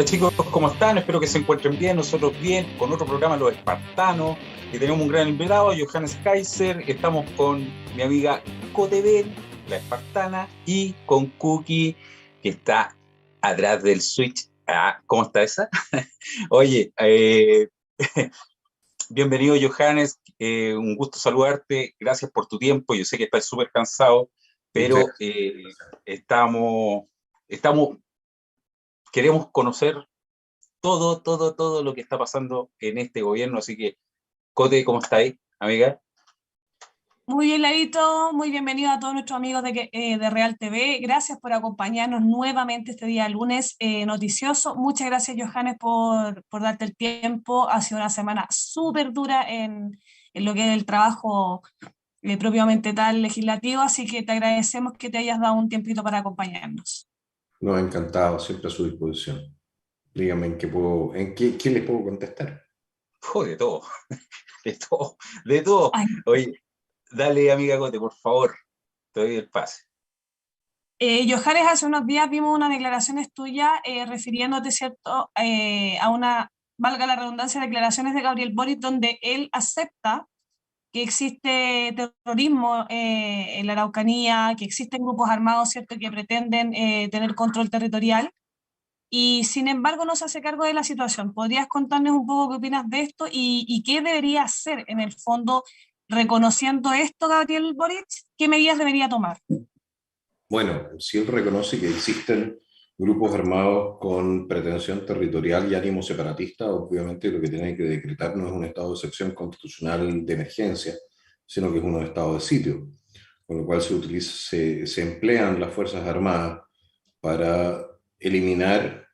chicos, ¿cómo están? Espero que se encuentren bien, nosotros bien, con otro programa Los Espartanos, y tenemos un gran invitado, Johannes Kaiser. Estamos con mi amiga Cotebel, la espartana, y con Cookie, que está atrás del switch. Ah, ¿cómo está esa? Oye, bienvenido Johannes, un gusto saludarte, gracias por tu tiempo, yo sé que estás súper cansado, Muchas pero estamos, estamos, queremos conocer todo lo que está pasando en este gobierno. Así que, Cote, ¿cómo está ahí, amiga? Muy bien, Larito, muy bienvenido a todos nuestros amigos de Real TV. Gracias por acompañarnos nuevamente este día lunes noticioso. Muchas gracias, Johannes, por darte el tiempo. Ha sido una semana súper dura en lo que es el trabajo propiamente tal legislativo, así que te agradecemos que te hayas dado un tiempito para acompañarnos. No, encantado, siempre a su disposición. Dígame qué les puedo contestar. Oh, de todo, de todo, de todo. Ay, Oye, dale, amiga Cote, por favor, te doy el pase. Johannes, hace unos días vimos unas declaraciones tuyas refiriéndote, ¿cierto?, a una, valga la redundancia, declaraciones de Gabriel Boric, donde él acepta que existe terrorismo en la Araucanía, que existen grupos armados, ¿cierto?, que pretenden tener control territorial, y sin embargo no se hace cargo de la situación. ¿Podrías contarnos un poco qué opinas de esto y qué debería hacer en el fondo, reconociendo esto, Gabriel Boric? ¿Qué medidas debería tomar? Bueno, si él reconoce que existen grupos armados con pretensión territorial y ánimo separatista, obviamente lo que tiene que decretar no es un estado de excepción constitucional de emergencia, sino que es un estado de sitio, con lo cual se emplean las Fuerzas Armadas para eliminar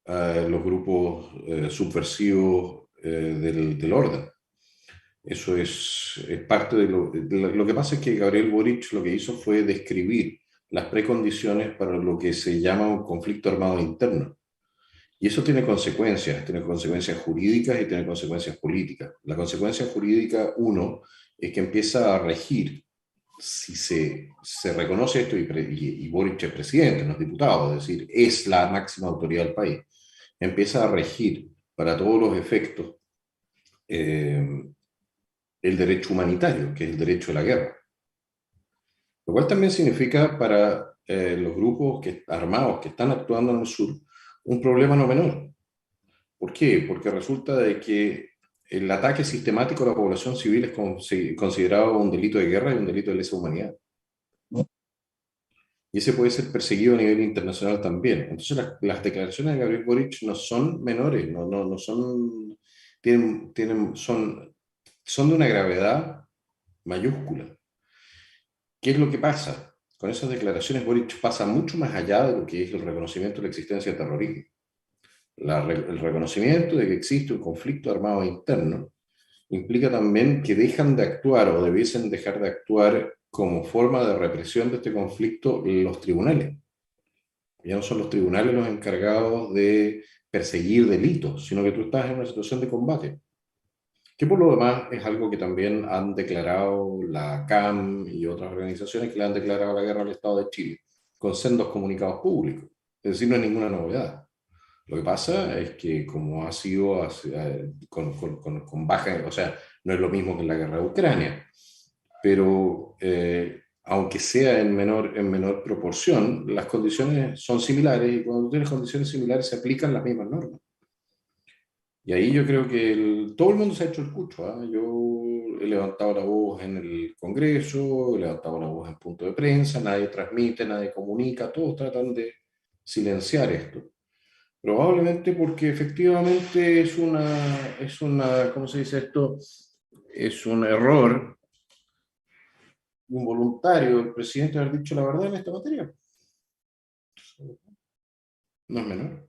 a los grupos subversivos del orden. Eso es parte lo que pasa es que Gabriel Boric lo que hizo fue describir las precondiciones para lo que se llama un conflicto armado interno. Y eso tiene consecuencias jurídicas y tiene consecuencias políticas. La consecuencia jurídica, uno, es que empieza a regir, si se reconoce esto, y Boric es presidente, no es diputado, es decir, es la máxima autoridad del país, empieza a regir para todos los efectos eh, el derecho humanitario, que es el derecho a la guerra. Lo cual también significa para los grupos armados que están actuando en el sur un problema no menor. ¿Por qué? Porque resulta de que el ataque sistemático a la población civil es considerado un delito de guerra y un delito de lesa humanidad. Y ese puede ser perseguido a nivel internacional también. Entonces las declaraciones de Gabriel Boric no son menores, no son, son de una gravedad mayúscula. ¿Qué es lo que pasa? Con esas declaraciones Boric pasa mucho más allá de lo que es el reconocimiento de la existencia de terrorismo. El reconocimiento de que existe un conflicto armado interno implica también que dejan de actuar o debiesen dejar de actuar como forma de represión de este conflicto los tribunales. Ya no son los tribunales los encargados de perseguir delitos, sino que tú estás en una situación de combate, que por lo demás es algo que también han declarado la CAM y otras organizaciones que le han declarado la guerra al Estado de Chile, con sendos comunicados públicos. Es decir, no es ninguna novedad. Lo que pasa es que como ha sido con baja, o sea, no es lo mismo que en la guerra de Ucrania, pero aunque sea en menor proporción, las condiciones son similares y cuando tienes condiciones similares se aplican las mismas normas. Y ahí yo creo que todo el mundo se ha hecho el cucho. Yo he levantado la voz en el Congreso, he levantado la voz en punto de prensa, nadie transmite, nadie comunica, todos tratan de silenciar esto. Probablemente porque efectivamente ¿cómo se dice esto? Es un error involuntario el presidente haber dicho la verdad en esta materia. No es menor.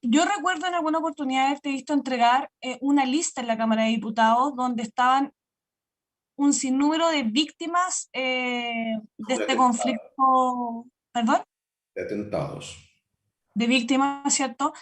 Yo recuerdo en alguna oportunidad haberte visto entregar una lista en la Cámara de Diputados donde estaban un sinnúmero de víctimas de De este atentados. conflicto, perdón, De atentados. de víctimas, ¿cierto?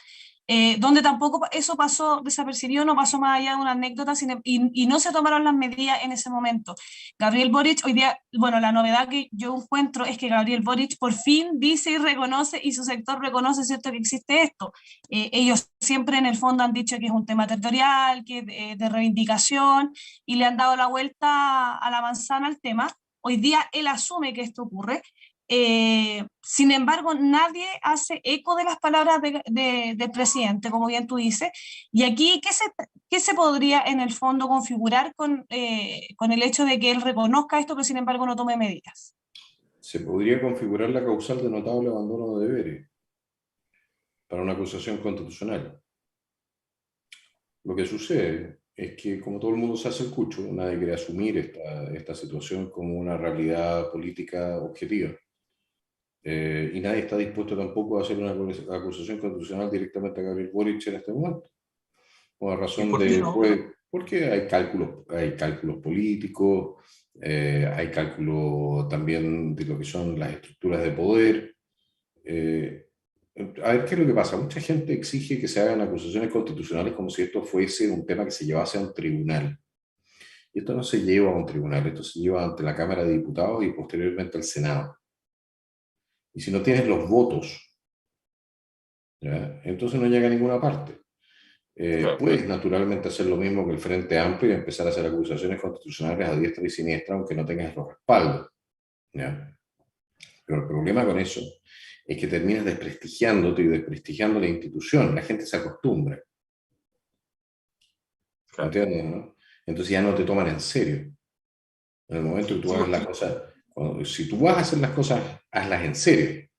donde tampoco eso pasó desapercibido, no pasó más allá de una anécdota y no se tomaron las medidas en ese momento. Gabriel Boric, hoy día, bueno, la novedad que yo encuentro es que Gabriel Boric por fin dice y reconoce, y su sector reconoce, ¿cierto?, que existe esto. Ellos siempre en el fondo han dicho que es un tema territorial, que es de reivindicación, y le han dado la vuelta a la manzana al tema. Hoy día él asume que esto ocurre. Sin embargo, nadie hace eco de las palabras del presidente, como bien tú dices. Y aquí, ¿qué se podría en el fondo configurar con el hecho de que él reconozca esto, pero sin embargo no tome medidas? Se podría configurar la causal de notable abandono de deberes para una acusación constitucional. Lo que sucede es que, como todo el mundo se hace el cucho, nadie quiere asumir esta situación como una realidad política objetiva. Y nadie está dispuesto tampoco a hacer una acusación constitucional directamente a Gabriel Boric en este momento. Por la ¿Y razón por qué de, no? pues, porque hay cálculos políticos, hay cálculo también de lo que son las estructuras de poder. A ver, ¿qué es lo que pasa? Mucha gente exige que se hagan acusaciones constitucionales como si esto fuese un tema que se llevase a un tribunal. Y esto no se lleva a un tribunal, esto se lleva ante la Cámara de Diputados y posteriormente al Senado. Y si no tienes los votos, ¿ya?, entonces no llega a ninguna parte. Claro. Puedes naturalmente hacer lo mismo que el Frente Amplio y empezar a hacer acusaciones constitucionales a diestra y siniestra, aunque no tengas los respaldos, ¿ya? Pero el problema con eso es que terminas desprestigiándote y desprestigiando la institución. La gente se acostumbra. Claro. ¿Entiendes, no? Entonces ya no te toman en serio. En el momento que tú Sí, hagas las porque, cosas, si tú vas a hacer las cosas, hazlas en serio.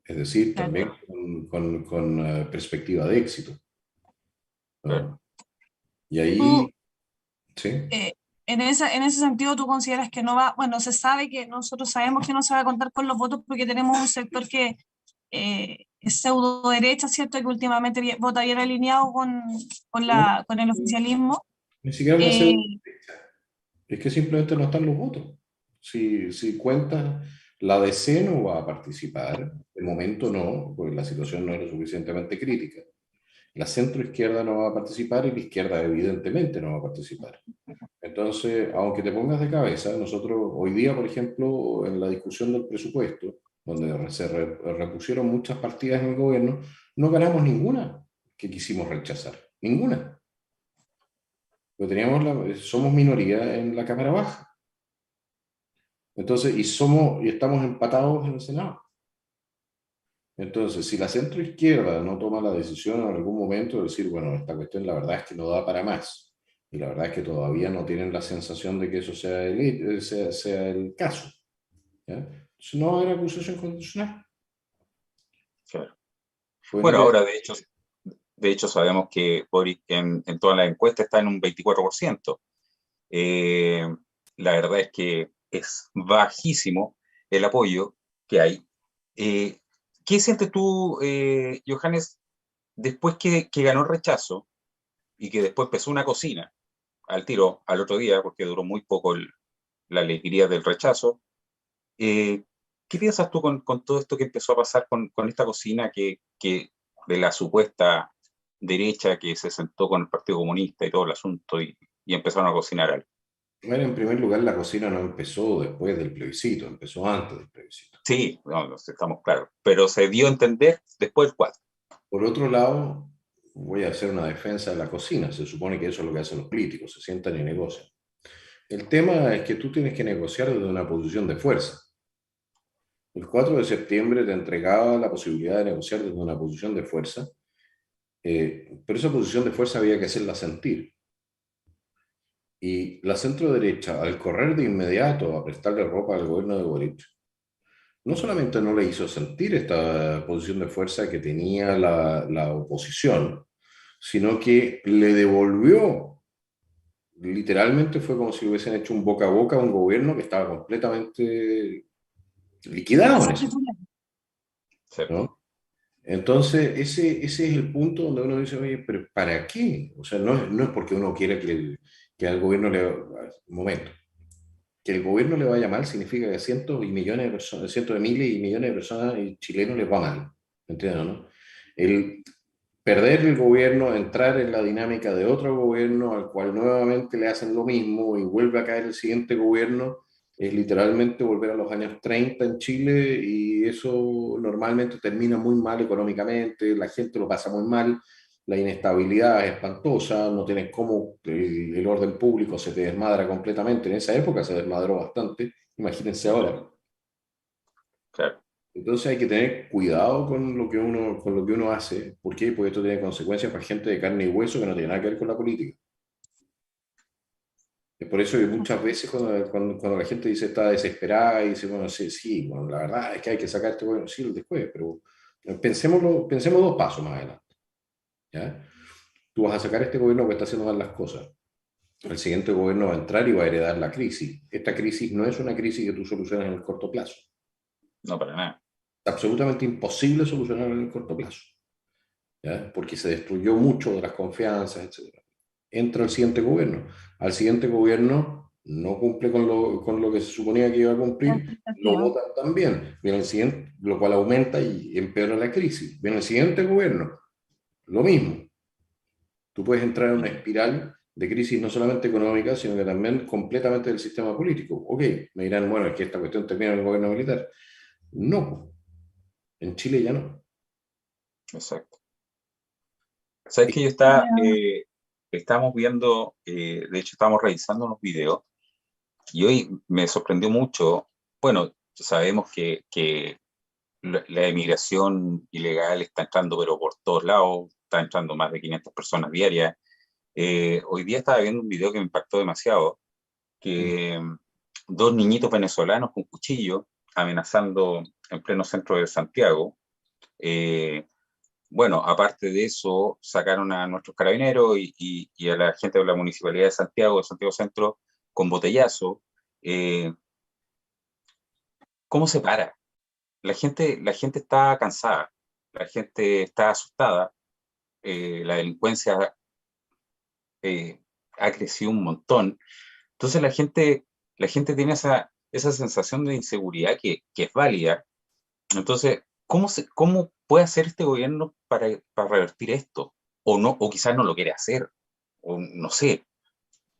Es decir, Claro. también con perspectiva de éxito, claro. ¿no? Y Tú, ahí, sí. eh, en ese sentido, ¿tú consideras que no va, bueno, se sabe que nosotros sabemos que no se va a contar con los votos porque tenemos un sector que es pseudo derecha, ¿cierto?, que últimamente vota bien alineado No, con el oficialismo. ni siquiera la Eh, pseudo, es que simplemente no están los votos. Si cuentas, la DC no va a participar, de momento no, porque la situación no es lo suficientemente crítica. La centroizquierda no va a participar y la izquierda evidentemente no va a participar. Entonces, aunque te pongas de cabeza, nosotros hoy día, por ejemplo, en la discusión del presupuesto, donde se repusieron muchas partidas en el gobierno, no ganamos ninguna que quisimos rechazar, ninguna. Pero somos minoría en la Cámara Baja. Entonces, y estamos empatados en el Senado. Entonces, si la centroizquierda no toma la decisión en algún momento de decir, bueno, esta cuestión la verdad es que no da para más, y la verdad es que todavía no tienen la sensación de que eso sea el caso, ¿ya? Entonces, no va a haber acusación constitucional. Claro. Pueden Bueno, haber. ahora de hecho sabemos que Boric en todas las encuestas está en un 24%. Eh, la verdad es que es bajísimo el apoyo que hay. Eh, ¿Qué sientes tú, Johannes, después que ganó el rechazo y que después empezó una cocina al tiro al otro día, porque duró muy poco la alegría del rechazo? ¿Qué piensas tú con todo esto que empezó a pasar con esta cocina que de la supuesta derecha que se sentó con el Partido Comunista y todo el asunto y empezaron a cocinar algo? Bueno, en primer lugar, la cocina no empezó después del plebiscito, empezó antes del plebiscito. Sí, no, estamos claros, pero se dio a entender después del 4. Por otro lado, voy a hacer una defensa de la cocina. Se supone que eso es lo que hacen los políticos, se sientan y negocian. El tema es que tú tienes que negociar desde una posición de fuerza. El 4 de septiembre te entregaba la posibilidad de negociar desde una posición de fuerza, pero esa posición de fuerza había que hacerla sentir. Y la centro-derecha, al correr de inmediato a prestarle ropa al gobierno de Boric, no solamente no le hizo sentir esta posición de fuerza que tenía la oposición, sino que le devolvió. Literalmente fue como si hubiesen hecho un boca a boca a un gobierno que estaba completamente liquidado en ese momento, Sí, ¿no? Entonces, ese es el punto donde uno dice, oye, pero ¿para qué? O sea, no es porque uno quiera que al gobierno un momento, que el gobierno le vaya mal significa que cientos y millones de personas, cientos de miles y millones de personas y chilenos les va mal, ¿entiendes, no? El, perder el gobierno, entrar en la dinámica de otro gobierno al cual nuevamente le hacen lo mismo y vuelve a caer el siguiente gobierno, es literalmente volver a los años 30 en Chile, y eso normalmente termina muy mal económicamente, la gente lo pasa muy mal, la inestabilidad es espantosa, no tienes cómo, el orden público se te desmadra completamente. En esa época se desmadró bastante, imagínense ahora. Claro. Entonces hay que tener cuidado con lo que uno hace. ¿Por qué? Porque esto tiene consecuencias para gente de carne y hueso que no tiene nada que ver con la política. Es por eso que muchas veces cuando la gente dice está desesperada y dice, bueno, sí, sí, bueno, la verdad es que hay que sacar este gobierno, sí, después, pero pensemos dos pasos más adelante. ¿Ya? Tú vas a sacar este gobierno que está haciendo mal las cosas. El siguiente gobierno va a entrar y va a heredar la crisis. Esta crisis no es una crisis que tú solucionas en el corto plazo. No, para nada. Es absolutamente imposible solucionar en el corto plazo. ¿Ya? Porque se destruyó mucho de las confianzas, etc. Entra el siguiente gobierno. Al siguiente gobierno no cumple con lo que se suponía que iba a cumplir, lo votan también. Viene el siguiente, lo cual aumenta y empeora la crisis. Viene el siguiente gobierno, lo mismo. Tú puedes entrar en una espiral de crisis no solamente económica, sino que también completamente del sistema político. Ok, me dirán, bueno, es que esta cuestión termina en el gobierno militar. No, en Chile ya no. Exacto. Sabes que estamos viendo, de hecho estamos revisando unos videos y hoy me sorprendió mucho. Bueno, sabemos que la emigración ilegal está entrando, pero por todos lados, está entrando más de 500 personas diarias. Hoy día estaba viendo un video que me impactó demasiado, que dos niñitos venezolanos con cuchillo amenazando en pleno centro de Santiago. Eh, bueno, aparte de eso, sacaron a nuestros carabineros y a la gente de la Municipalidad de Santiago Centro, con botellazo. Eh, ¿Cómo se para? La gente está cansada, la gente está asustada, la delincuencia eh, ha crecido un montón. Entonces la gente tiene esa sensación de inseguridad que es válida. Entonces, cómo puede hacer este gobierno para revertir esto? O no, o quizás no lo quiere hacer, o no sé.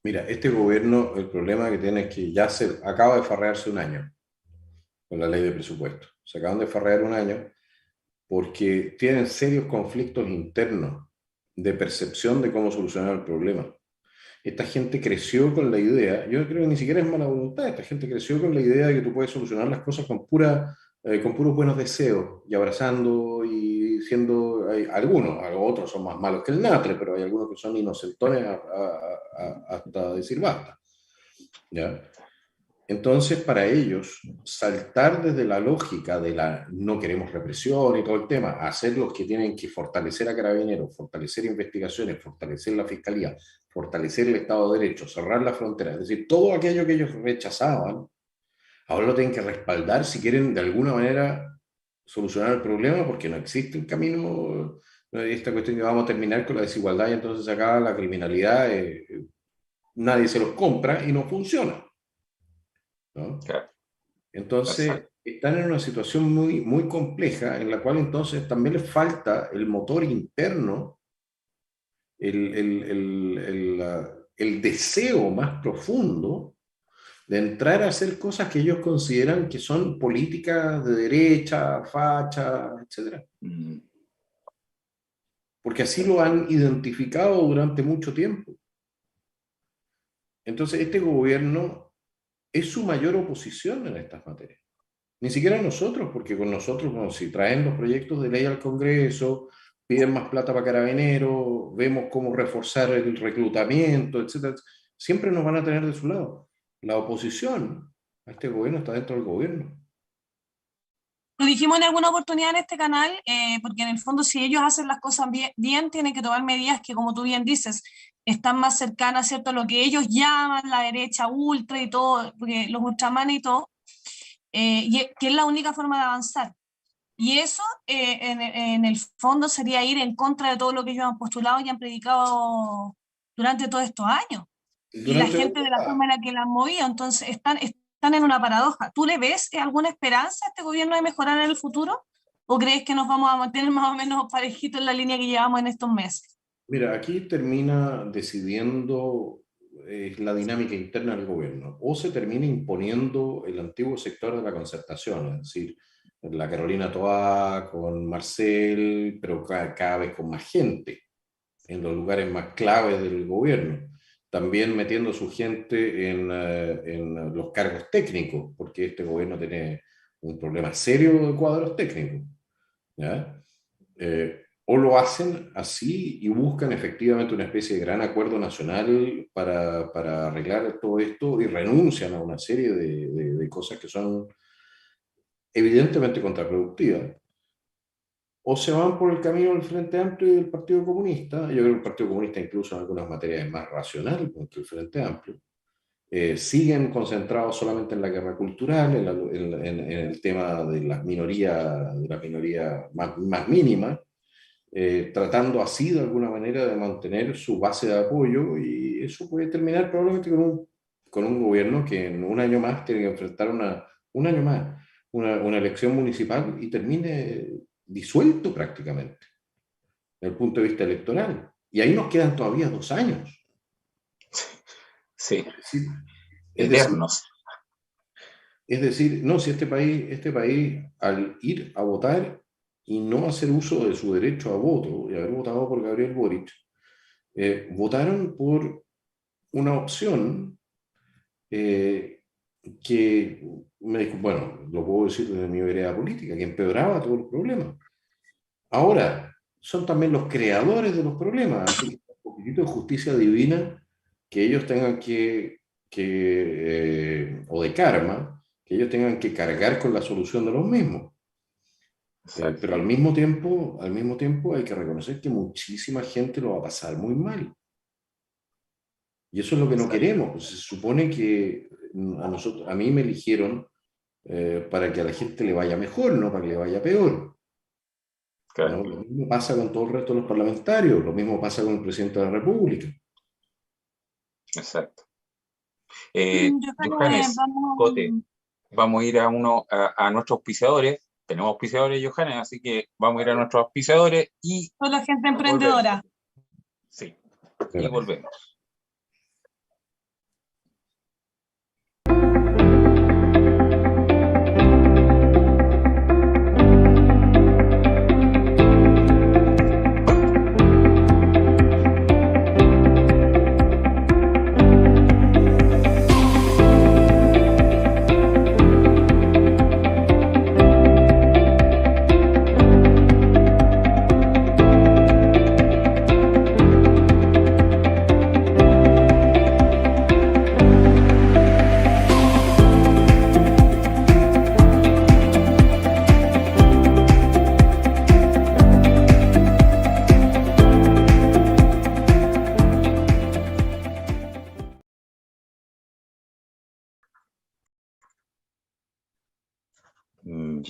Mira, este gobierno, el problema que tiene es que ya se acaba de farrearse un año con la ley de presupuesto. Se acaban de farrear un año porque tienen serios conflictos internos de percepción de cómo solucionar el problema. Esta gente creció con la idea, yo creo que ni siquiera es mala voluntad, esta gente creció con la idea de que tú puedes solucionar las cosas con puros buenos deseos y abrazando y siendo, hay algunos, otros son más malos que el natre, pero hay algunos que son inocentones hasta decir basta. ¿Ya? Entonces, para ellos, saltar desde la lógica de la no queremos represión y todo el tema, a ser los que tienen que fortalecer a Carabineros, fortalecer investigaciones, fortalecer la fiscalía, fortalecer el Estado de Derecho, cerrar la frontera, es decir, todo aquello que ellos rechazaban, ahora lo tienen que respaldar si quieren de alguna manera solucionar el problema, porque no existe un camino, esta cuestión que vamos a terminar con la desigualdad y entonces acá la criminalidad, nadie se los compra y no funciona, ¿no? Claro, Entonces, exacto. están en una situación muy, muy compleja en la cual entonces también les falta el motor interno, el deseo más profundo de entrar a hacer cosas que ellos consideran que son políticas de derecha, facha, etcétera. Mm, Porque así lo han identificado durante mucho tiempo. Entonces, este gobierno es su mayor oposición en estas materias. Ni siquiera nosotros, porque con nosotros, bueno, si traen los proyectos de ley al Congreso, piden más plata para Carabineros, vemos cómo reforzar el reclutamiento, etcétera, siempre nos van a tener de su lado. La oposición a este gobierno está dentro del gobierno. Lo dijimos en alguna oportunidad en este canal, porque en el fondo si ellos hacen las cosas bien, tienen que tomar medidas que, como tú bien dices, están más cercanas, ¿cierto?, a lo que ellos llaman la derecha ultra y todo, porque los ultramanes y todo, que es la única forma de avanzar. Y eso, en el fondo, sería ir en contra de todo lo que ellos han postulado y han predicado durante todos estos años. Y la Durante gente de la forma en la que la han movido, entonces están en una paradoja. ¿Tú le ves alguna esperanza a este gobierno de mejorar en el futuro? ¿O crees que nos vamos a mantener más o menos parejitos en la línea que llevamos en estos meses? Mira, aquí termina decidiendo la dinámica interna del gobierno, o se termina imponiendo el antiguo sector de la concertación, es decir, la Carolina Toá con Marcel, pero cada vez con más gente en los lugares más claves del gobierno, también metiendo su gente en los cargos técnicos, porque este gobierno tiene un problema serio de cuadros técnicos, ¿ya? O lo hacen así y buscan efectivamente una especie de gran acuerdo nacional para arreglar todo esto y renuncian a una serie de cosas que son evidentemente contraproductivas. O se van por el camino del Frente Amplio y del Partido Comunista. Yo creo que el Partido Comunista incluso en algunas materias es más racional que el Frente Amplio. Siguen concentrados solamente en la guerra cultural, en el tema de las minorías más mínimas, tratando así de alguna manera de mantener su base de apoyo, y eso puede terminar probablemente con un gobierno que en un año más tiene que enfrentar un año más, una elección municipal y termine disuelto prácticamente desde el punto de vista electoral. Y ahí nos quedan todavía 2 años. Sí, Sí. eternos. Es decir, no, si este país al ir a votar y no hacer uso de su derecho a voto y haber votado por Gabriel Boric, votaron por una opción que, bueno, lo puedo decir desde mi vereda política, que empeoraba todos los problemas. Ahora, son también los creadores de los problemas, así que un poquitito de justicia divina que ellos tengan o de karma, que ellos tengan que cargar con la solución de los mismos. Pero al mismo tiempo hay que reconocer que muchísima gente lo va a pasar muy mal. Y eso es lo que no queremos. Pues se supone que a mí me eligieron para que a la gente le vaya mejor, no para que le vaya peor. Claro. ¿No? Lo mismo pasa con todo el resto de los parlamentarios, lo mismo pasa con el presidente de la República. Exacto. Yo creo que Johannes, Cote, vamos a ir a nuestros auspiciadores. Tenemos auspiciadores, Johannes, así que vamos a ir a nuestros auspiciadores y Soy la gente emprendedora. volvemos. Sí, y volvemos.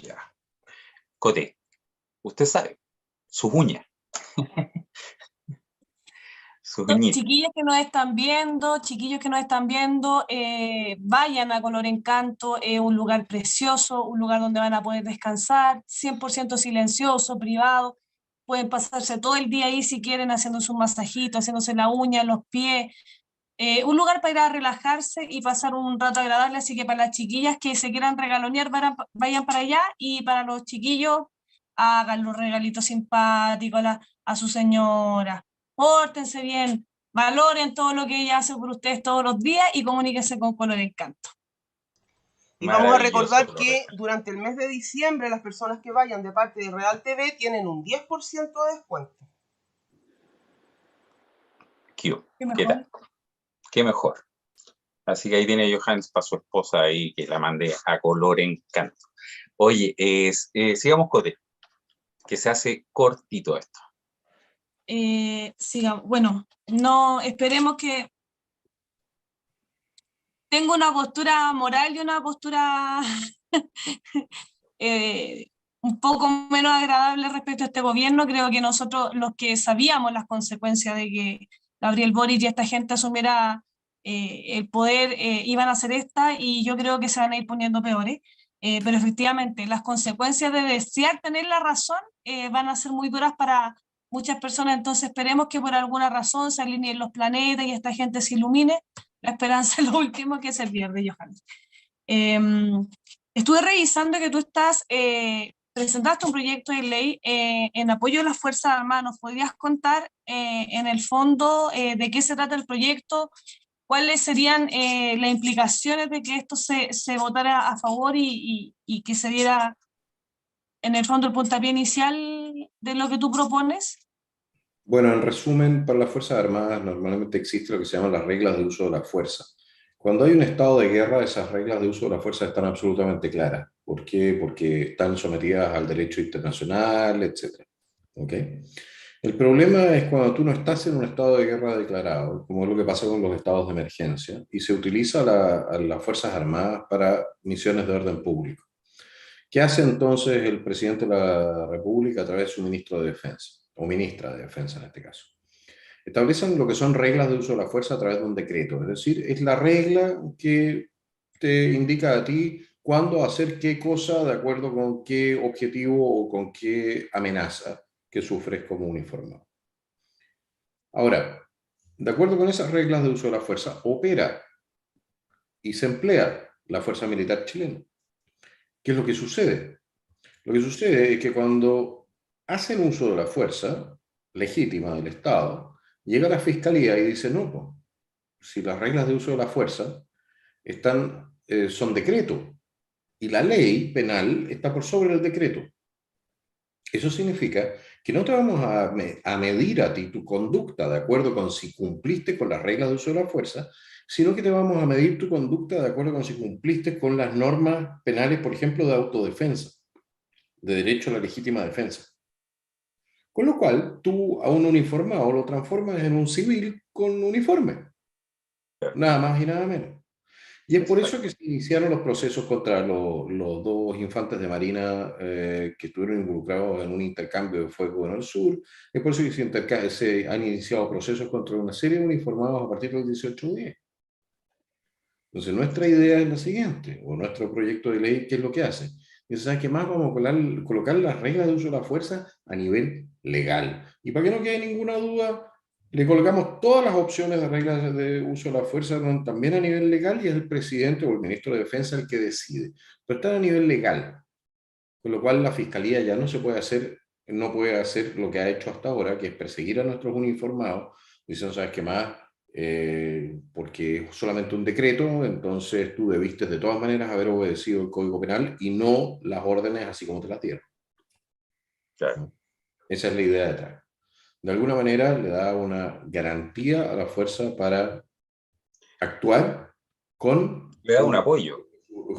Ya. Cote, usted sabe, sus uñas. Sus uñitas. Chiquillos que nos están viendo, vayan a Color Encanto, es un lugar precioso, un lugar donde van a poder descansar, 100% silencioso, privado, pueden pasarse todo el día ahí si quieren haciendo sus masajitos, haciéndose la uña, los pies, un lugar para ir a relajarse y pasar un rato agradable, así que para las chiquillas que se quieran regalonear, vayan para allá, y para los chiquillos, hagan los regalitos simpáticos a su señora. Pórtense bien, valoren todo lo que ella hace por ustedes todos los días y comuníquense con Color Encanto. Y vamos a recordar que durante el mes de diciembre las personas que vayan de parte de Real TV tienen un 10% de descuento. ¿Qué tal? Qué mejor. Así que ahí tiene Johannes para su esposa ahí, que la mande a Color Encanto. Oye, sigamos, Cote, que se hace cortito esto. Sigamos. Bueno, no, esperemos que tenga una postura moral y una postura un poco menos agradable respecto a este gobierno. Creo que nosotros, los que sabíamos las consecuencias de que Gabriel Boric y esta gente asumiera el poder, iban a hacer esta, y yo creo que se van a ir poniendo peores. pero efectivamente las consecuencias de desear tener la razón van a ser muy duras para muchas personas, entonces esperemos que por alguna razón se alineen los planetas y esta gente se ilumine. La esperanza es lo último que se pierde, Johannes. Estuve revisando que tú presentaste un proyecto de ley en apoyo a las Fuerzas Armadas. ¿Nos podrías contar en el fondo de qué se trata el proyecto? ¿Cuáles serían las implicaciones de que esto se votara a favor y que se diera en el fondo el puntapié inicial de lo que tú propones? Bueno, en resumen, para las Fuerzas Armadas normalmente existe lo que se llaman las reglas de uso de la fuerza. Cuando hay un estado de guerra, esas reglas de uso de la fuerza están absolutamente claras. ¿Por qué? Porque están sometidas al derecho internacional, etc. ¿Ok? El problema es cuando tú no estás en un estado de guerra declarado, como es lo que pasa con los estados de emergencia, y se utiliza a las Fuerzas Armadas para misiones de orden público. ¿Qué hace entonces el presidente de la República a través de su ministro de Defensa, o ministra de Defensa en este caso? Establecen lo que son reglas de uso de la fuerza a través de un decreto, es decir, es la regla que te indica a ti cuándo hacer qué cosa de acuerdo con qué objetivo o con qué amenaza que sufres como uniformado. Ahora, de acuerdo con esas reglas de uso de la fuerza, opera y se emplea la fuerza militar chilena. ¿Qué es lo que sucede? Lo que sucede es que cuando hacen uso de la fuerza legítima del Estado, llega la Fiscalía y dice, no, pues, si las reglas de uso de la fuerza son decreto y la ley penal está por sobre el decreto. Eso significa que no te vamos a medir a ti tu conducta de acuerdo con si cumpliste con las reglas de uso de la fuerza, sino que te vamos a medir tu conducta de acuerdo con si cumpliste con las normas penales, por ejemplo, de autodefensa, de derecho a la legítima defensa. Con lo cual, tú a un uniformado lo transformas en un civil con uniforme. Nada más y nada menos. Y es por eso que se iniciaron los procesos contra los dos infantes de Marina que estuvieron involucrados en un intercambio de fuego en el sur. Es por eso que se han iniciado procesos contra una serie de uniformados a partir del 18-10. Entonces, nuestra idea es la siguiente, o nuestro proyecto de ley, ¿qué es lo que hace? Dice, ¿sabes qué más? Vamos a colocar las reglas de uso de la fuerza a nivel legal. Y para que no quede ninguna duda, le colocamos todas las opciones de reglas de uso de la fuerza también a nivel legal y es el presidente o el ministro de Defensa el que decide. Pero están a nivel legal, con lo cual la Fiscalía ya no puede hacer lo que ha hecho hasta ahora, que es perseguir a nuestros uniformados, diciendo, ¿sabes qué más? Porque es solamente un decreto, entonces tú debiste de todas maneras haber obedecido el Código Penal y no las órdenes así como te las dieron. Claro. Esa es la idea detrás. De alguna manera le da una garantía a la fuerza para actuar con... Le da un apoyo,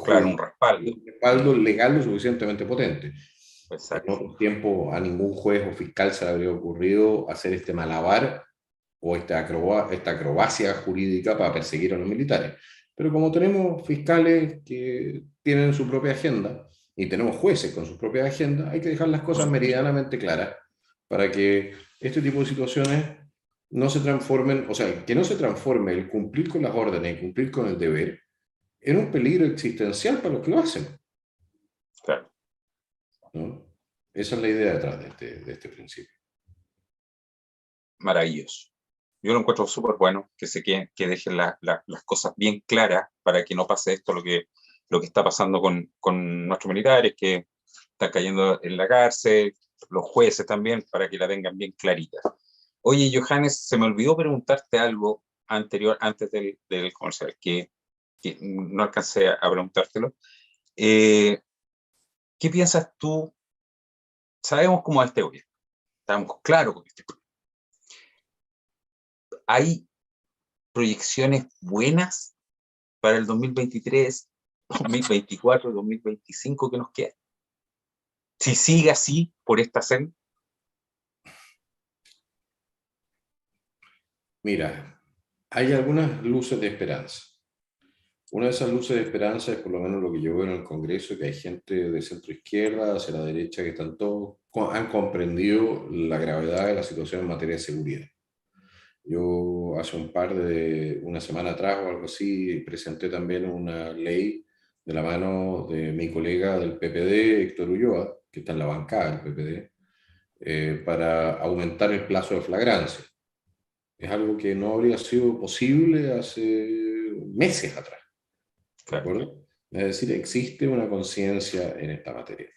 claro, un respaldo. Un respaldo legal lo suficientemente potente. Exacto. En otro tiempo a ningún juez o fiscal se le habría ocurrido hacer este malabar o esta acrobacia jurídica para perseguir a los militares. Pero como tenemos fiscales que tienen su propia agenda y tenemos jueces con su propia agenda, hay que dejar las cosas meridianamente claras para que este tipo de situaciones no se transformen, o sea, que no se transforme el cumplir con las órdenes y cumplir con el deber en un peligro existencial para los que lo hacen. Claro. ¿No? Esa es la idea detrás de este principio. Maravilloso. Yo lo encuentro súper bueno, que dejen las cosas bien claras para que no pase esto, lo que está pasando con nuestros militares, que están cayendo en la cárcel, los jueces también, para que la tengan bien clarita. Oye, Johannes, se me olvidó preguntarte algo antes del comercial, que no alcancé a preguntártelo. ¿Qué piensas tú? Sabemos cómo es este gobierno, estamos claros con este gobierno. ¿Hay proyecciones buenas para el 2023, 2024, 2025 que nos queda? Si sigue así por esta senda. Mira, hay algunas luces de esperanza. Una de esas luces de esperanza es por lo menos lo que yo veo en el Congreso, que hay gente de centro izquierda hacia la derecha que han comprendido la gravedad de la situación en materia de seguridad. Yo hace una semana atrás o algo así presenté también una ley de la mano de mi colega del PPD, Héctor Ulloa, que está en la bancada del PPD, para aumentar el plazo de flagrancia. Es algo que no habría sido posible hace meses atrás. ¿De acuerdo? Es decir, existe una conciencia en esta materia.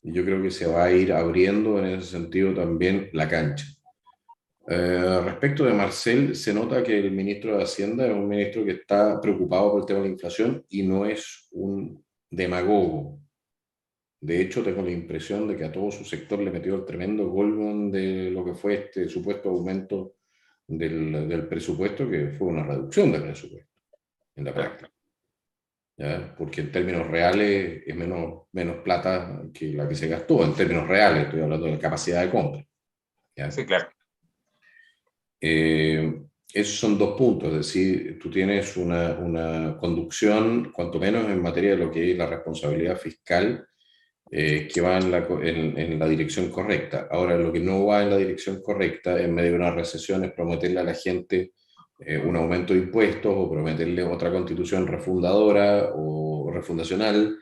Y yo creo que se va a ir abriendo en ese sentido también la cancha. Respecto de Marcel, se nota que el ministro de Hacienda es un ministro que está preocupado por el tema de la inflación y no es un demagogo. De hecho, tengo la impresión de que a todo su sector le metió el tremendo golpe de lo que fue este supuesto aumento del presupuesto, que fue una reducción del presupuesto en la práctica. ¿Ya? Porque en términos reales es menos plata que la que se gastó, en términos reales, estoy hablando de capacidad de compra. ¿Ya? Sí, claro. Esos son dos puntos, es decir, tú tienes una conducción, cuanto menos en materia de lo que es la responsabilidad fiscal, que va en la dirección correcta. Ahora, lo que no va en la dirección correcta en medio de una recesión es prometerle a la gente un aumento de impuestos o prometerle otra constitución refundadora o refundacional,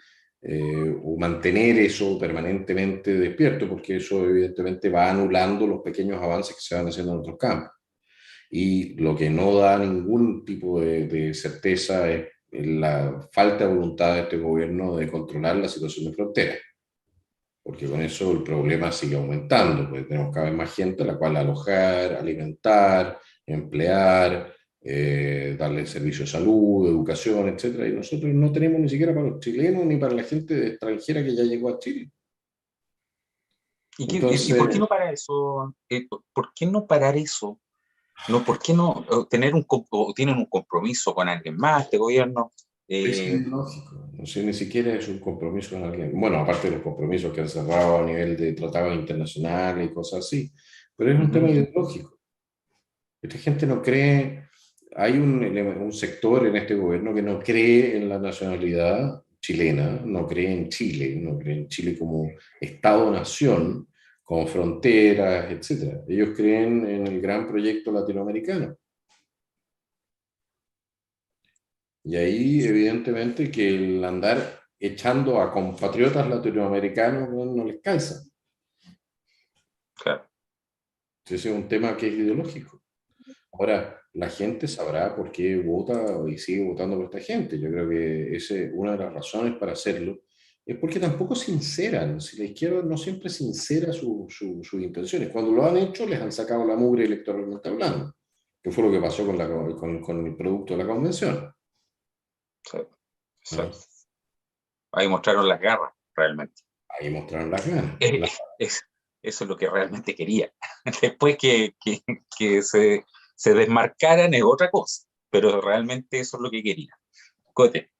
o mantener eso permanentemente despierto, porque eso evidentemente va anulando los pequeños avances que se van haciendo en otros campos. Y lo que no da ningún tipo de certeza es la falta de voluntad de este gobierno de controlar la situación de frontera, porque con eso el problema sigue aumentando, porque tenemos cada vez más gente a la cual alojar, alimentar, emplear, darle servicio de salud, educación, etcétera, y nosotros no tenemos ni siquiera para los chilenos ni para la gente extranjera que ya llegó a Chile. ¿Y por qué no para eso? ¿Por qué no parar eso? No, ¿por qué no tienen un compromiso con alguien más, este gobierno? Es ilógico, no sé, ni siquiera es un compromiso con alguien. Bueno, aparte de los compromisos que han cerrado a nivel de tratados internacionales y cosas así, pero es un tema ideológico. Esta gente no cree, hay un sector en este gobierno que no cree en la nacionalidad chilena, no cree en Chile, no cree en Chile como Estado-nación, con fronteras, etc. Ellos creen en el gran proyecto latinoamericano. Y ahí, evidentemente, que el andar echando a compatriotas latinoamericanos no les calza. Claro. Ese es un tema que es ideológico. Ahora, la gente sabrá por qué vota y sigue votando por esta gente. Yo creo que una de las razones para hacerlo es porque tampoco sinceran. Si la izquierda no siempre sincera sus intenciones. Cuando lo han hecho, les han sacado la mugre electoralmente hablando, que fue lo que pasó con el producto de la convención. Sí, sí. Ahí mostraron las garras, realmente. Ahí mostraron las ganas. Eso es lo que realmente quería. Después que se desmarcaran es otra cosa, pero realmente eso es lo que quería. Cote.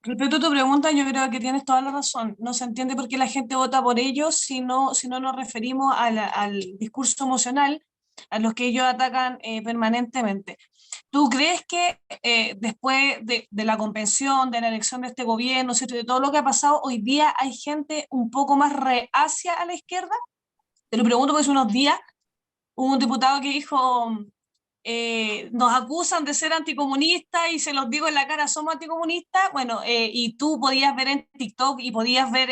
Respecto a tu pregunta, yo creo que tienes toda la razón. No se entiende por qué la gente vota por ellos si no nos referimos al discurso emocional a los que ellos atacan permanentemente. ¿Tú crees que después de la convención, de la elección de este gobierno, ¿cierto? De todo lo que ha pasado, hoy día hay gente un poco más reacia a la izquierda? Te lo pregunto porque hace unos días hubo un diputado que dijo, nos acusan de ser anticomunistas y se los digo en la cara, somos anticomunistas. Bueno, y tú podías ver en TikTok y podías ver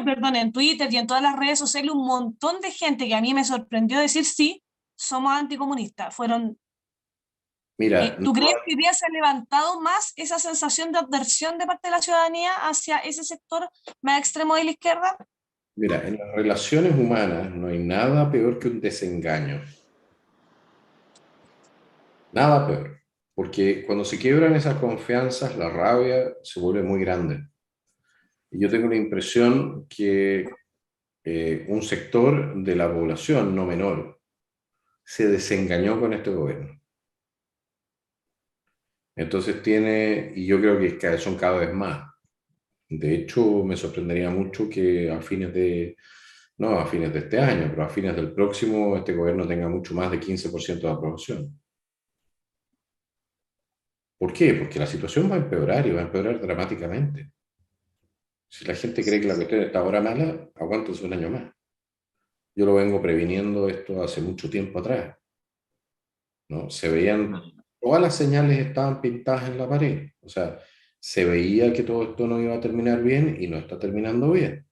perdón, en Twitter y en todas las redes sociales un montón de gente que a mí me sorprendió decir sí, somos anticomunistas. Mira, ¿Tú crees que hoy día se ha levantado más esa sensación de adversión de parte de la ciudadanía hacia ese sector más extremo de la izquierda? Mira, en las relaciones humanas no hay nada peor que un desengaño. Nada peor. Porque cuando se quiebran esas confianzas, la rabia se vuelve muy grande. Y yo tengo la impresión que un sector de la población, no menor, se desengañó con este gobierno. Entonces y yo creo que son cada vez más. De hecho, me sorprendería mucho que no a fines de este año, pero a fines del próximo, este gobierno tenga mucho más de 15% de aprobación. ¿Por qué? Porque la situación va a empeorar y va a empeorar dramáticamente. Si la gente cree que la cuestión está ahora mala, aguántense un año más. Yo lo vengo previniendo esto hace mucho tiempo atrás, ¿no? Se veían, todas las señales estaban pintadas en la pared. O sea, se veía que todo esto no iba a terminar bien y no está terminando bien.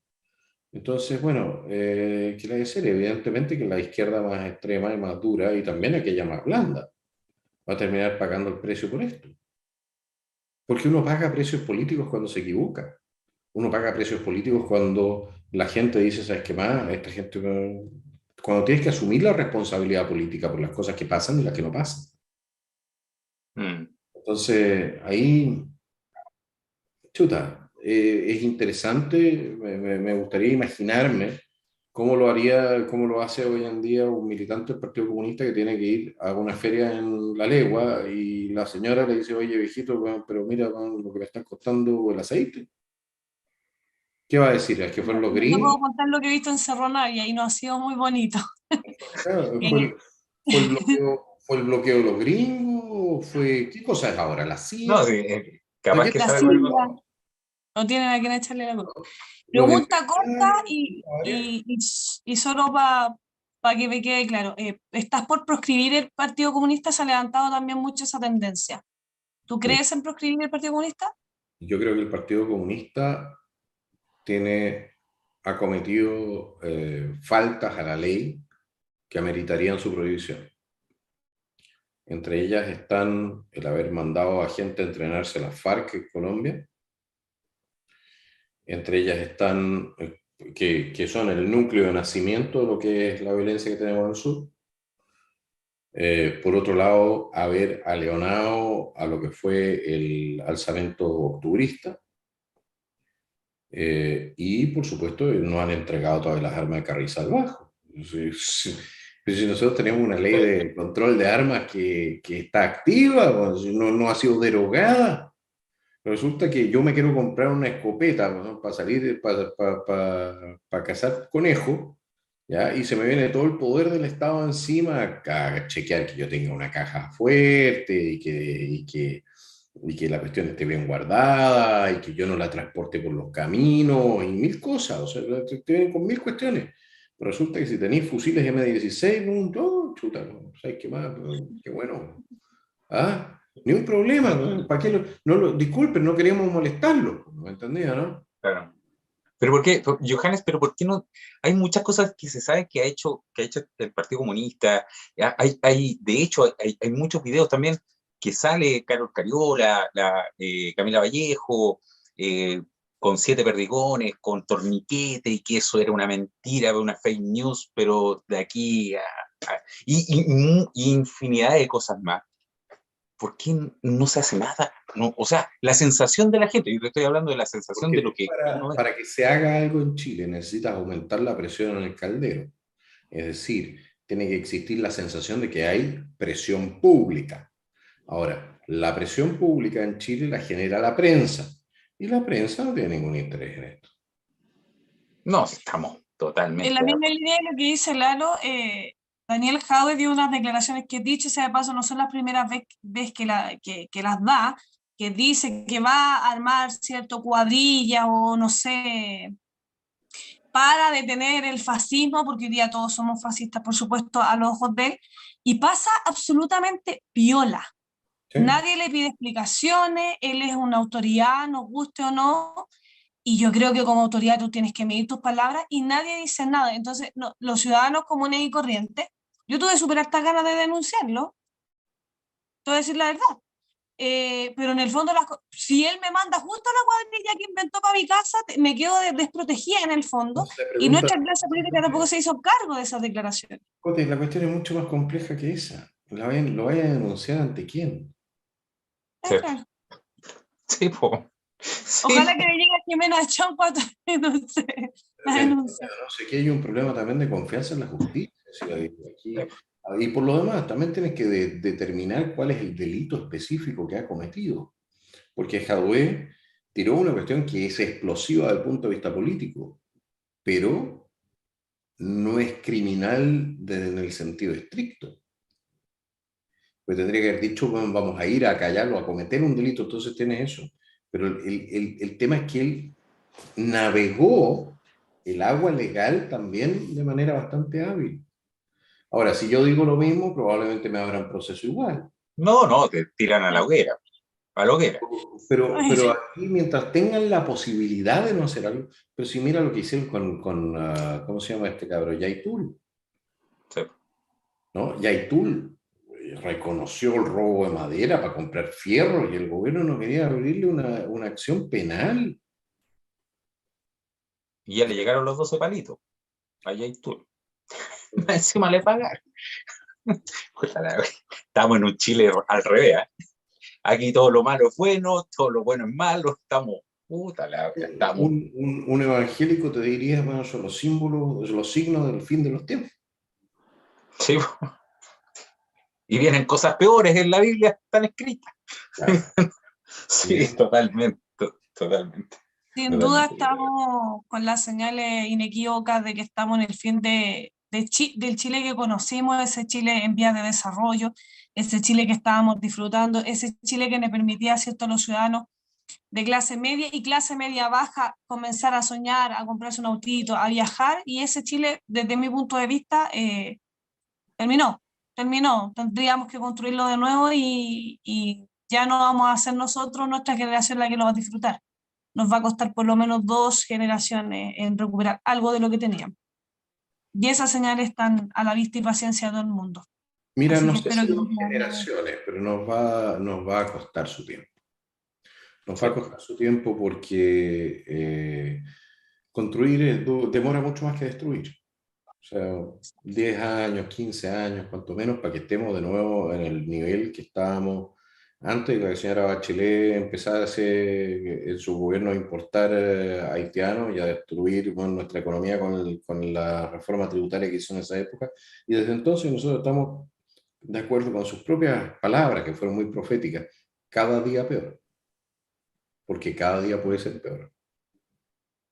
Entonces, bueno, ¿qué le voy a decir? Evidentemente que la izquierda más extrema y más dura, y también aquella más blanda, va a terminar pagando el precio por esto. Porque uno paga precios políticos cuando se equivoca. Uno paga precios políticos cuando la gente dice, ¿sabes qué más? Esta gente, cuando tienes que asumir la responsabilidad política por las cosas que pasan y las que no pasan. Mm. Entonces, ahí, chuta, es interesante, me gustaría imaginarme cómo lo haría, cómo lo hace hoy en día un militante del Partido Comunista que tiene que ir a una feria en La Legua y la señora le dice, oye, viejito, bueno, pero mira bueno, lo que me está costando el aceite. ¿Qué va a decir? ¿Es que fueron los Yo gringos? puedo contar lo que he visto en Cerro Navia y no ha sido muy bonito. Claro, Eh, fue el bloqueo de los gringos? ¿Qué cosa es ahora? ¿La No, CIA? sí, ¿De capaz qué que la sabe lo que silla, pasó. no tienen a quién echarle la culpa. los Pregunta corta empresarios? y solo para que me quede claro. ¿Estás por proscribir el Partido Comunista? Se ha levantado también mucho esa tendencia. ¿Tú Mira, crees en proscribir el Partido Comunista? yo creo que el Partido Comunista ha cometido faltas a la ley que ameritarían su prohibición. Entre ellas están el haber mandado a gente a entrenarse a las FARC en Colombia. Entre ellas están, que son el núcleo de nacimiento de lo que es la violencia que tenemos en el sur. Por otro lado, haber aleonado a lo que fue el alzamiento octubrista. Y, por supuesto, no han entregado todas las armas de Carrizal Bajo. Si nosotros tenemos una ley de control de armas que está activa, pues, no ha sido derogada. Resulta que yo me quiero comprar una escopeta, ¿no? Para salir, para cazar conejos, ¿ya? Y se me viene todo el poder del Estado encima a chequear que yo tenga una caja fuerte y que la cuestión esté bien guardada y que yo no la transporte por los caminos y mil cosas. O sea, te vienen con mil cuestiones. Pero resulta que si tenéis fusiles M16, oh, chuta, ¿no? ¿Sabes qué más? Qué bueno. ¿Ah? Ni un problema, ¿no? ¿Para qué disculpen, no queríamos molestarlo, ¿me entendía, no? Claro. Pero ¿por qué, Johannes, pero por qué no? Hay muchas cosas que se sabe que ha hecho el Partido Comunista. De hecho, hay muchos videos también que sale Carol Cariola, Camila Vallejo, eh, con 7 perdigones, con torniquete, y que eso era una mentira, una fake news, pero de aquí y infinidad de cosas más. ¿Por qué no se hace nada? No, o sea, la sensación de la gente, yo te estoy hablando de la sensación Porque de lo tú que uno ve. para que se haga algo en Chile necesitas aumentar la presión en el caldero. Es decir, tiene que existir la sensación de que hay presión pública. Ahora, la presión pública en Chile la genera la prensa. Y la prensa no tiene ningún interés en esto. No, estamos En totalmente la de misma acuerdo. línea de lo que dice Lalo, Daniel Jadwe dio unas declaraciones que, dicho sea de paso, no son las primeras veces que las da, que dice que va a armar cierto cuadrilla o no sé, para detener el fascismo, porque hoy día todos somos fascistas, por supuesto, a los ojos de él, y pasa absolutamente piola. ¿Sí? Nadie le pide explicaciones, él es una autoridad, nos guste o no, y yo creo que como autoridad tú tienes que medir tus palabras y nadie dice nada. Entonces, no, los ciudadanos comunes y corrientes, yo tuve súper hartas ganas de denunciarlo, te voy a decir la verdad. Pero en el fondo, si él me manda justo la cuadrilla que inventó para mi casa, me quedo desprotegida en el fondo. Entonces, la Y pregunta, nuestra clase política tampoco se hizo cargo de esas declaraciones. Cote, la cuestión es mucho más compleja que esa. ¿Lo vaya a denunciar ante quién? Sí, Claro. sí, po. Sí, Ojalá que po. le llegue a Jimena Chong cuando denuncie la denuncia. No sé, que hay un problema también de confianza en la justicia. Aquí, y por lo demás, también tienes que determinar cuál es el delito específico que ha cometido. Porque Jadwe tiró una cuestión que es explosiva desde el punto de vista político, pero no es criminal en el sentido estricto. Pues tendría que haber dicho, bueno, vamos a ir a callarlo, a cometer un delito, entonces tienes eso. Pero el tema es que él navegó el agua legal también de manera bastante hábil. Ahora, si yo digo lo mismo, probablemente me abran proceso igual. No, te tiran a la hoguera. a lo que era. Pero aquí, mientras tengan la posibilidad de no hacer algo, pero si mira lo que hicieron con ¿cómo se llama este cabrón? Yaitul, Sí. ¿no? Yaitul reconoció el robo de madera para comprar fierro y el gobierno no quería abrirle una acción penal. Y ya le llegaron los 12 palitos. Allá y tú. Encima le pagaron. Estamos en un Chile al revés. Aquí todo lo malo es bueno, todo lo bueno es malo. Estamos, puta la vida, estamos. Un evangélico te diría, bueno, son los símbolos, los signos del fin de los tiempos. Sí. Y vienen cosas peores en la Biblia, están escritas. Claro. Sí, totalmente. Sin duda estamos con las señales inequívocas de que estamos en el fin del Chile que conocimos, ese Chile en vías de desarrollo, ese Chile que estábamos disfrutando, ese Chile que nos permitía a ciertos los ciudadanos de clase media y clase media baja comenzar a soñar, a comprarse un autito, a viajar, y ese Chile, desde mi punto de vista, terminó. Tendríamos que construirlo de nuevo y ya no vamos a ser nosotros, nuestra generación, la que lo va a disfrutar. Nos va a costar por lo menos 2 generaciones en recuperar algo de lo que teníamos. Y esas señales están a la vista y paciencia de todo el mundo. Mira, Así no que sé espero si que 2 generaciones, pero nos va a costar su tiempo. Nos va a costar su tiempo porque construir demora mucho más que destruir. O sea, 10 años, 15 años, cuanto menos, para que estemos de nuevo en el nivel que estábamos antes de que la señora Bachelet empezara en su gobierno a importar haitianos y a destruir, bueno, nuestra economía con la reforma tributaria que hizo en esa época. Y desde entonces nosotros estamos de acuerdo con sus propias palabras, que fueron muy proféticas, cada día peor, porque cada día puede ser peor.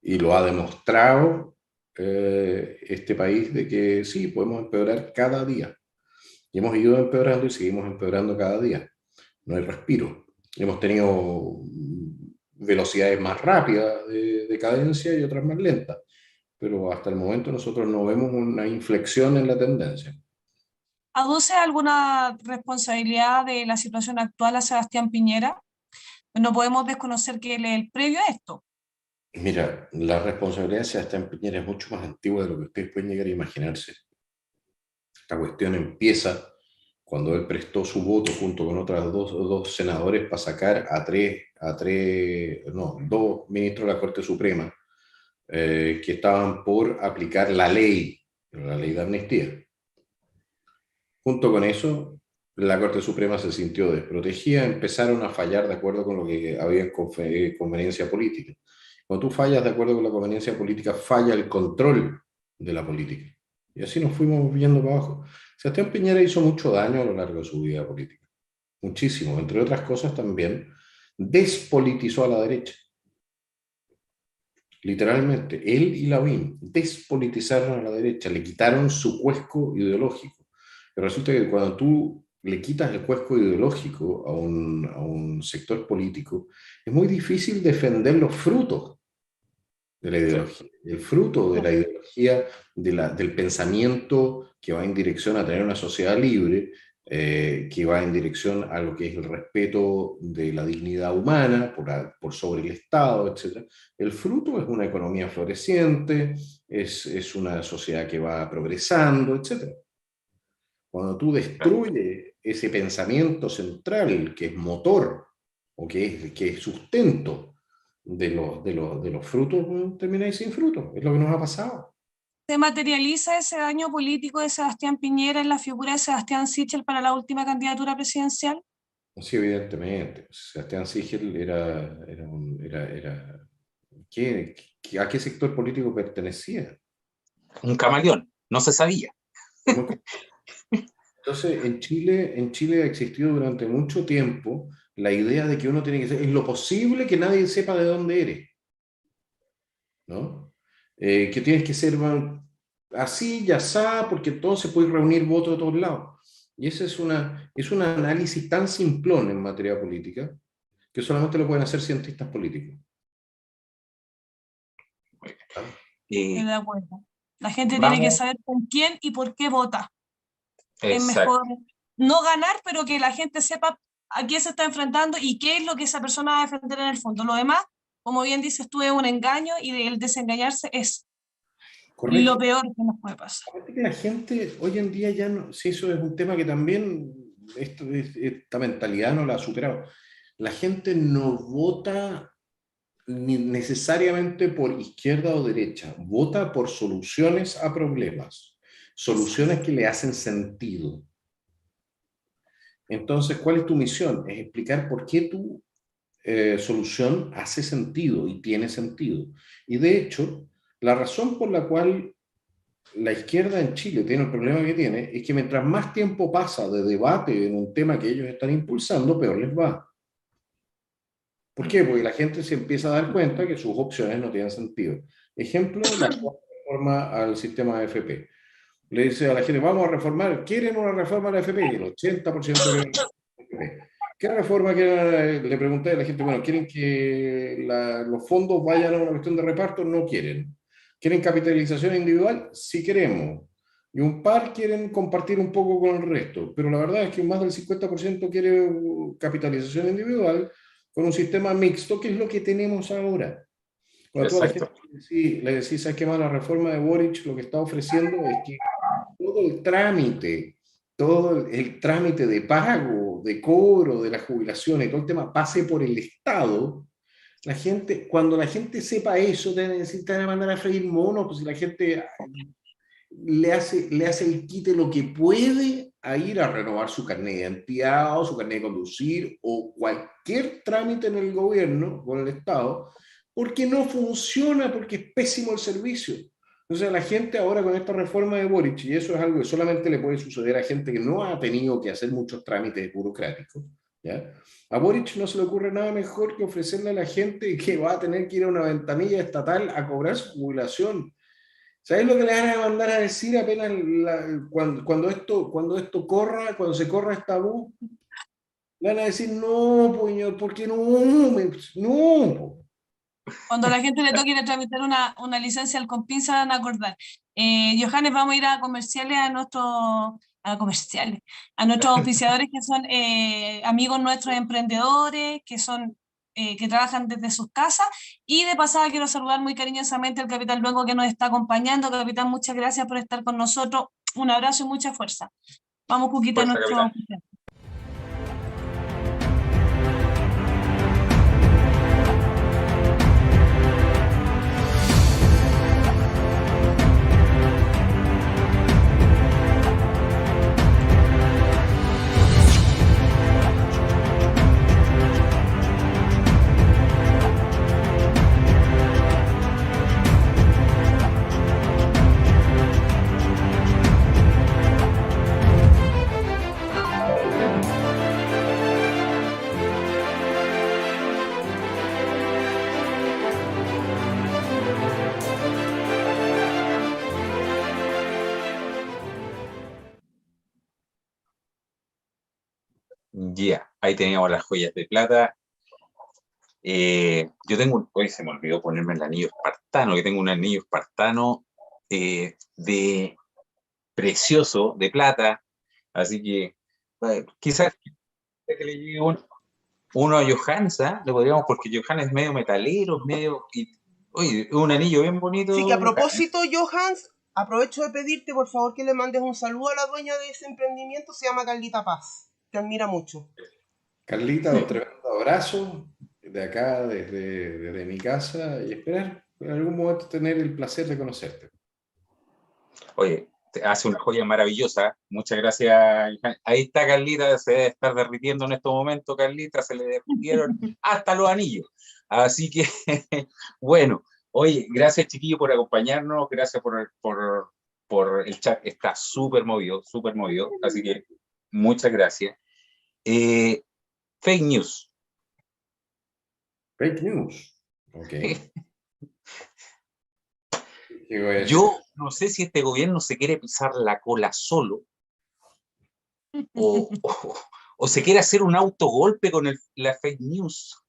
Y lo ha demostrado este país de que sí, podemos empeorar cada día. Y hemos ido empeorando y seguimos empeorando cada día. No hay respiro. Hemos tenido velocidades más rápidas de cadencia y otras más lentas. Pero hasta el momento nosotros no vemos una inflexión en la tendencia. ¿Aduce alguna responsabilidad de la situación actual a Sebastián Piñera? No podemos desconocer que él es el previo a esto. Mira, la responsabilidad de Sebastián Piñera es mucho más antigua de lo que ustedes pueden llegar a imaginarse. Esta cuestión empieza cuando él prestó su voto junto con otros dos senadores para sacar a dos ministros de la Corte Suprema que estaban por aplicar la ley de amnistía. Junto con eso, la Corte Suprema se sintió desprotegida, empezaron a fallar de acuerdo con lo que había en conveniencia política. Cuando tú fallas de acuerdo con la conveniencia política, falla el control de la política. Y así nos fuimos viendo para abajo. Sebastián Piñera hizo mucho daño a lo largo de su vida política. Muchísimo. Entre otras cosas también, despolitizó a la derecha. Literalmente, él y Lavín despolitizaron a la derecha, le quitaron su cuesco ideológico. Pero resulta que cuando tú le quitas el cuesco ideológico a un sector político, es muy difícil defender los frutos de la ideología. El fruto de la ideología, del pensamiento que va en dirección a tener una sociedad libre, que va en dirección a lo que es el respeto de la dignidad humana por sobre el Estado, etc. El fruto es una economía floreciente, es una sociedad que va progresando, etc. Cuando tú destruyes ese pensamiento central que es motor o que es sustento de los frutos, termináis sin frutos. Es lo que nos ha pasado. ¿Se materializa ese daño político de Sebastián Piñera en la figura de Sebastián Sichel para la última candidatura presidencial? Sí, evidentemente. Sebastián Sichel ¿a qué sector político pertenecía? Un camaleón, no se sabía. Entonces, en Chile ha existido durante mucho tiempo la idea de que uno tiene que ser, en lo posible, que nadie sepa de dónde eres, ¿no? Que tienes que ser así, ya está, porque entonces puedes reunir votos de todos lados. Y ese es un análisis tan simplón en materia política que solamente lo pueden hacer cientistas políticos. Estoy de acuerdo. La gente tiene que saber con quién y por qué vota. Es mejor no ganar, pero que la gente sepa a qué se está enfrentando y qué es lo que esa persona va a defender en el fondo. Lo demás, como bien dices tú, es un engaño y el desengañarse es Correcto. lo peor que nos puede pasar. Aparte que la gente hoy en día ya no, si eso es un tema que también esta mentalidad no la ha superado. La gente no vota ni necesariamente por izquierda o derecha, vota por soluciones a problemas, soluciones que le hacen sentido. Entonces, ¿cuál es tu misión? Es explicar por qué tu solución hace sentido y tiene sentido. Y de hecho, la razón por la cual la izquierda en Chile tiene el problema que tiene es que mientras más tiempo pasa de debate en un tema que ellos están impulsando, peor les va. ¿Por qué? Porque la gente se empieza a dar cuenta que sus opciones no tienen sentido. Ejemplo, la reforma al sistema AFP. Le dice a la gente, vamos a reformar, ¿quieren una reforma a la AFP? Y el 80% quieren una AFP. ¿Qué reforma quieren? Le pregunté a la gente, bueno, ¿quieren que los fondos vayan a una cuestión de reparto? No quieren. ¿Quieren capitalización individual? Sí queremos. Y un par quieren compartir un poco con el resto. Pero la verdad es que más del 50% quiere capitalización individual con un sistema mixto, que es lo que tenemos ahora. Cuando toda la gente le decís, ¿sabes qué más? La reforma de Boric lo que está ofreciendo es que todo el trámite de pago, de cobro de la jubilación y todo el tema pase por el Estado. La gente, cuando la gente sepa eso, te necesitan mandar a freír monos, pues si la gente le hace el quite lo que puede a ir a renovar su carnet de identidad o su carnet de conducir o cualquier trámite en el gobierno o en el Estado, porque no funciona, porque es pésimo el servicio. Entonces la gente ahora con esta reforma de Boric, y eso es algo que solamente le puede suceder a gente que no ha tenido que hacer muchos trámites burocráticos, ¿ya? A Boric no se le ocurre nada mejor que ofrecerle a la gente que va a tener que ir a una ventanilla estatal a cobrar su jubilación. ¿Sabes lo que le van a mandar a decir apenas cuando esto corra, cuando se corra esta voz? Le van a decir, no, puño, ¿por qué no? No. Cuando la gente le toque ir a tramitar una licencia al COMPIN se van a acordar. Johannes, vamos a ir a comerciales a nuestros oficiadores que son amigos nuestros emprendedores, que trabajan desde sus casas, y de pasada quiero saludar muy cariñosamente al capitán Luengo que nos está acompañando. Capitán, muchas gracias por estar con nosotros, un abrazo y mucha fuerza. Vamos, Cuquita, a nuestro oficial. Ya, ahí teníamos las joyas de plata. Yo tengo, hoy se me olvidó ponerme el anillo espartano, que tengo un anillo espartano de precioso, de plata, así que quizás que le llegue uno a Johannes, ¿eh? Le podríamos, porque Johannes es medio metalero, oye, un anillo bien bonito. Sí, que a propósito, Johannes, aprovecho de pedirte, por favor, que le mandes un saludo a la dueña de ese emprendimiento, se llama Carlita Paz, te admira mucho. Carlita, un tremendo abrazo de acá, desde mi casa, y esperar en algún momento tener el placer de conocerte. Oye, te hace una joya maravillosa. Muchas gracias. Ahí está Carlita, se debe estar derritiendo en estos momentos, Carlita, se le derritieron hasta los anillos. Así que, bueno, oye, gracias chiquillo por acompañarnos, gracias por el chat, está súper movido, así que muchas gracias. Fake news. Fake news. Ok. Yo no sé si este gobierno se quiere pisar la cola solo o se quiere hacer un autogolpe con la fake news.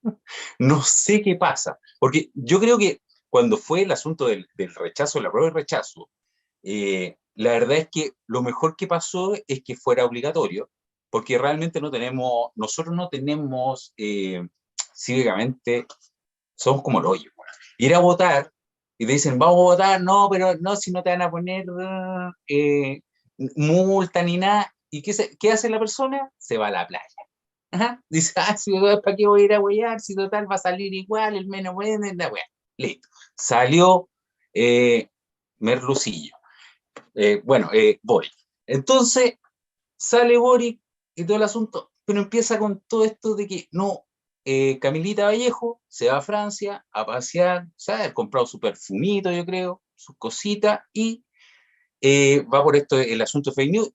No sé qué pasa, porque yo creo que cuando fue el asunto del rechazo, la prueba de rechazo, la verdad es que lo mejor que pasó es que fuera obligatorio, porque realmente nosotros no tenemos, cívicamente, somos como el hoyo. Ir a votar, y te dicen, vamos a votar, no, pero no, si no te van a poner multa ni nada. ¿Y qué hace la persona? Se va a la playa. Ajá. Dice, si ¿para qué voy a ir a huear? Si total va a salir igual, el menos bueno, la wea. Listo. Salió Merlucillo. Boric. Entonces, sale Boric y todo el asunto, pero empieza con todo esto de que no, Camilita Vallejo se va a Francia a pasear, ¿sabes? Ha comprado su perfumito, yo creo, sus cositas, y va por esto, el asunto de fake news.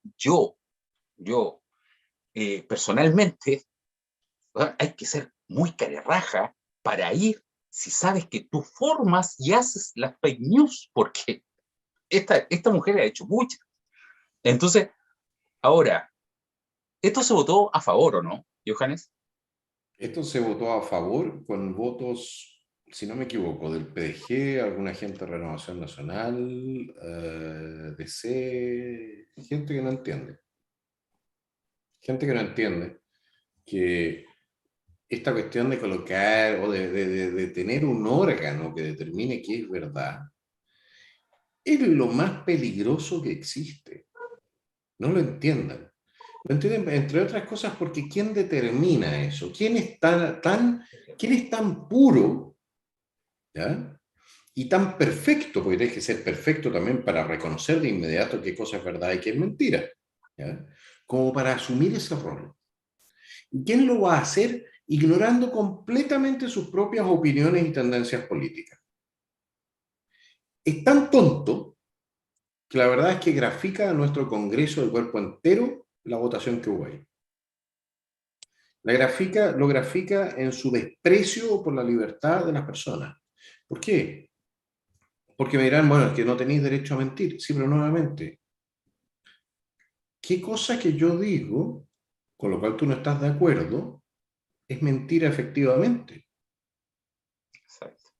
Yo personalmente, hay que ser muy carerraja para ir si sabes que tú formas y haces las fake news, porque esta mujer ha hecho muchas. Entonces, ahora, ¿esto se votó a favor o no, Johannes? Esto se votó a favor con votos, si no me equivoco, del PDG, alguna gente de Renovación Nacional, DC, gente que no entiende. Gente que no entiende que esta cuestión de colocar o de tener un órgano que determine qué es verdad es lo más peligroso que existe. No lo entiendan. Lo entienden, entre otras cosas, porque ¿quién determina eso? ¿Quién es tan puro, ¿ya? Y tan perfecto, porque tienes que ser perfecto también para reconocer de inmediato qué cosa es verdad y qué es mentira, ¿ya? Como para asumir ese rol. ¿Y quién lo va a hacer ignorando completamente sus propias opiniones y tendencias políticas? Es tan tonto que la verdad es que grafica a nuestro Congreso del cuerpo entero la votación que hubo ahí. Lo grafica en su desprecio por la libertad de las personas. ¿Por qué? Porque me dirán, bueno, es que no tenéis derecho a mentir. Sí, pero nuevamente, ¿qué cosa que yo digo, con lo cual tú no estás de acuerdo, es mentira efectivamente? Exacto.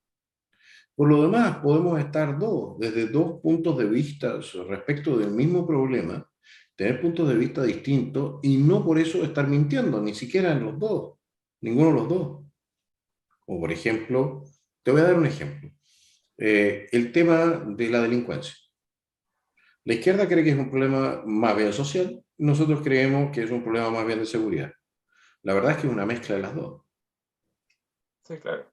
Por lo demás, podemos estar desde dos puntos de vista respecto del mismo problema, tener puntos de vista distintos y no por eso estar mintiendo, ni siquiera en los dos, ninguno de los dos. O por ejemplo, te voy a dar un ejemplo. El tema de la delincuencia. La izquierda cree que es un problema más bien social, nosotros creemos que es un problema más bien de seguridad. La verdad es que es una mezcla de las dos. Sí, claro.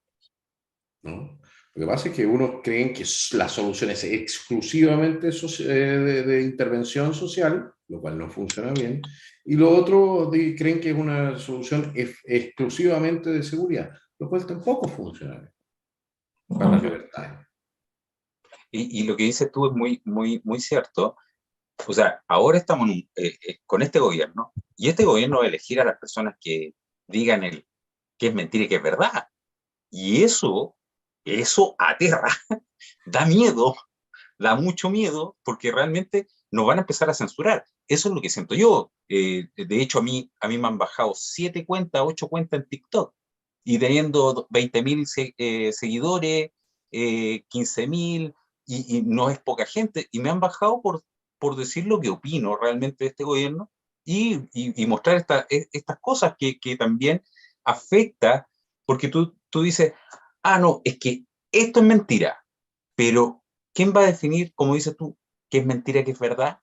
¿No? Lo que pasa es que unos creen que la solución es exclusivamente de intervención social, lo cual no funciona bien, y los otros creen que es una solución exclusivamente de seguridad, lo cual tampoco funciona bien para las libertades. Y lo que dices tú es muy, muy, muy cierto. O sea, ahora estamos con este gobierno, y este gobierno va a elegir a las personas que digan que es mentira y que es verdad. Y eso aterra, da miedo, da mucho miedo, porque realmente nos van a empezar a censurar. Eso es lo que siento yo. De hecho, a mí me han bajado 7 cuentas, 8 cuentas en TikTok, y teniendo 20.000 seguidores, 15.000, y no es poca gente, y me han bajado por decir lo que opino realmente de este gobierno, y mostrar estas cosas que también afecta, porque tú dices, no, es que esto es mentira, pero ¿quién va a definir, como dices tú, qué es mentira y qué es verdad?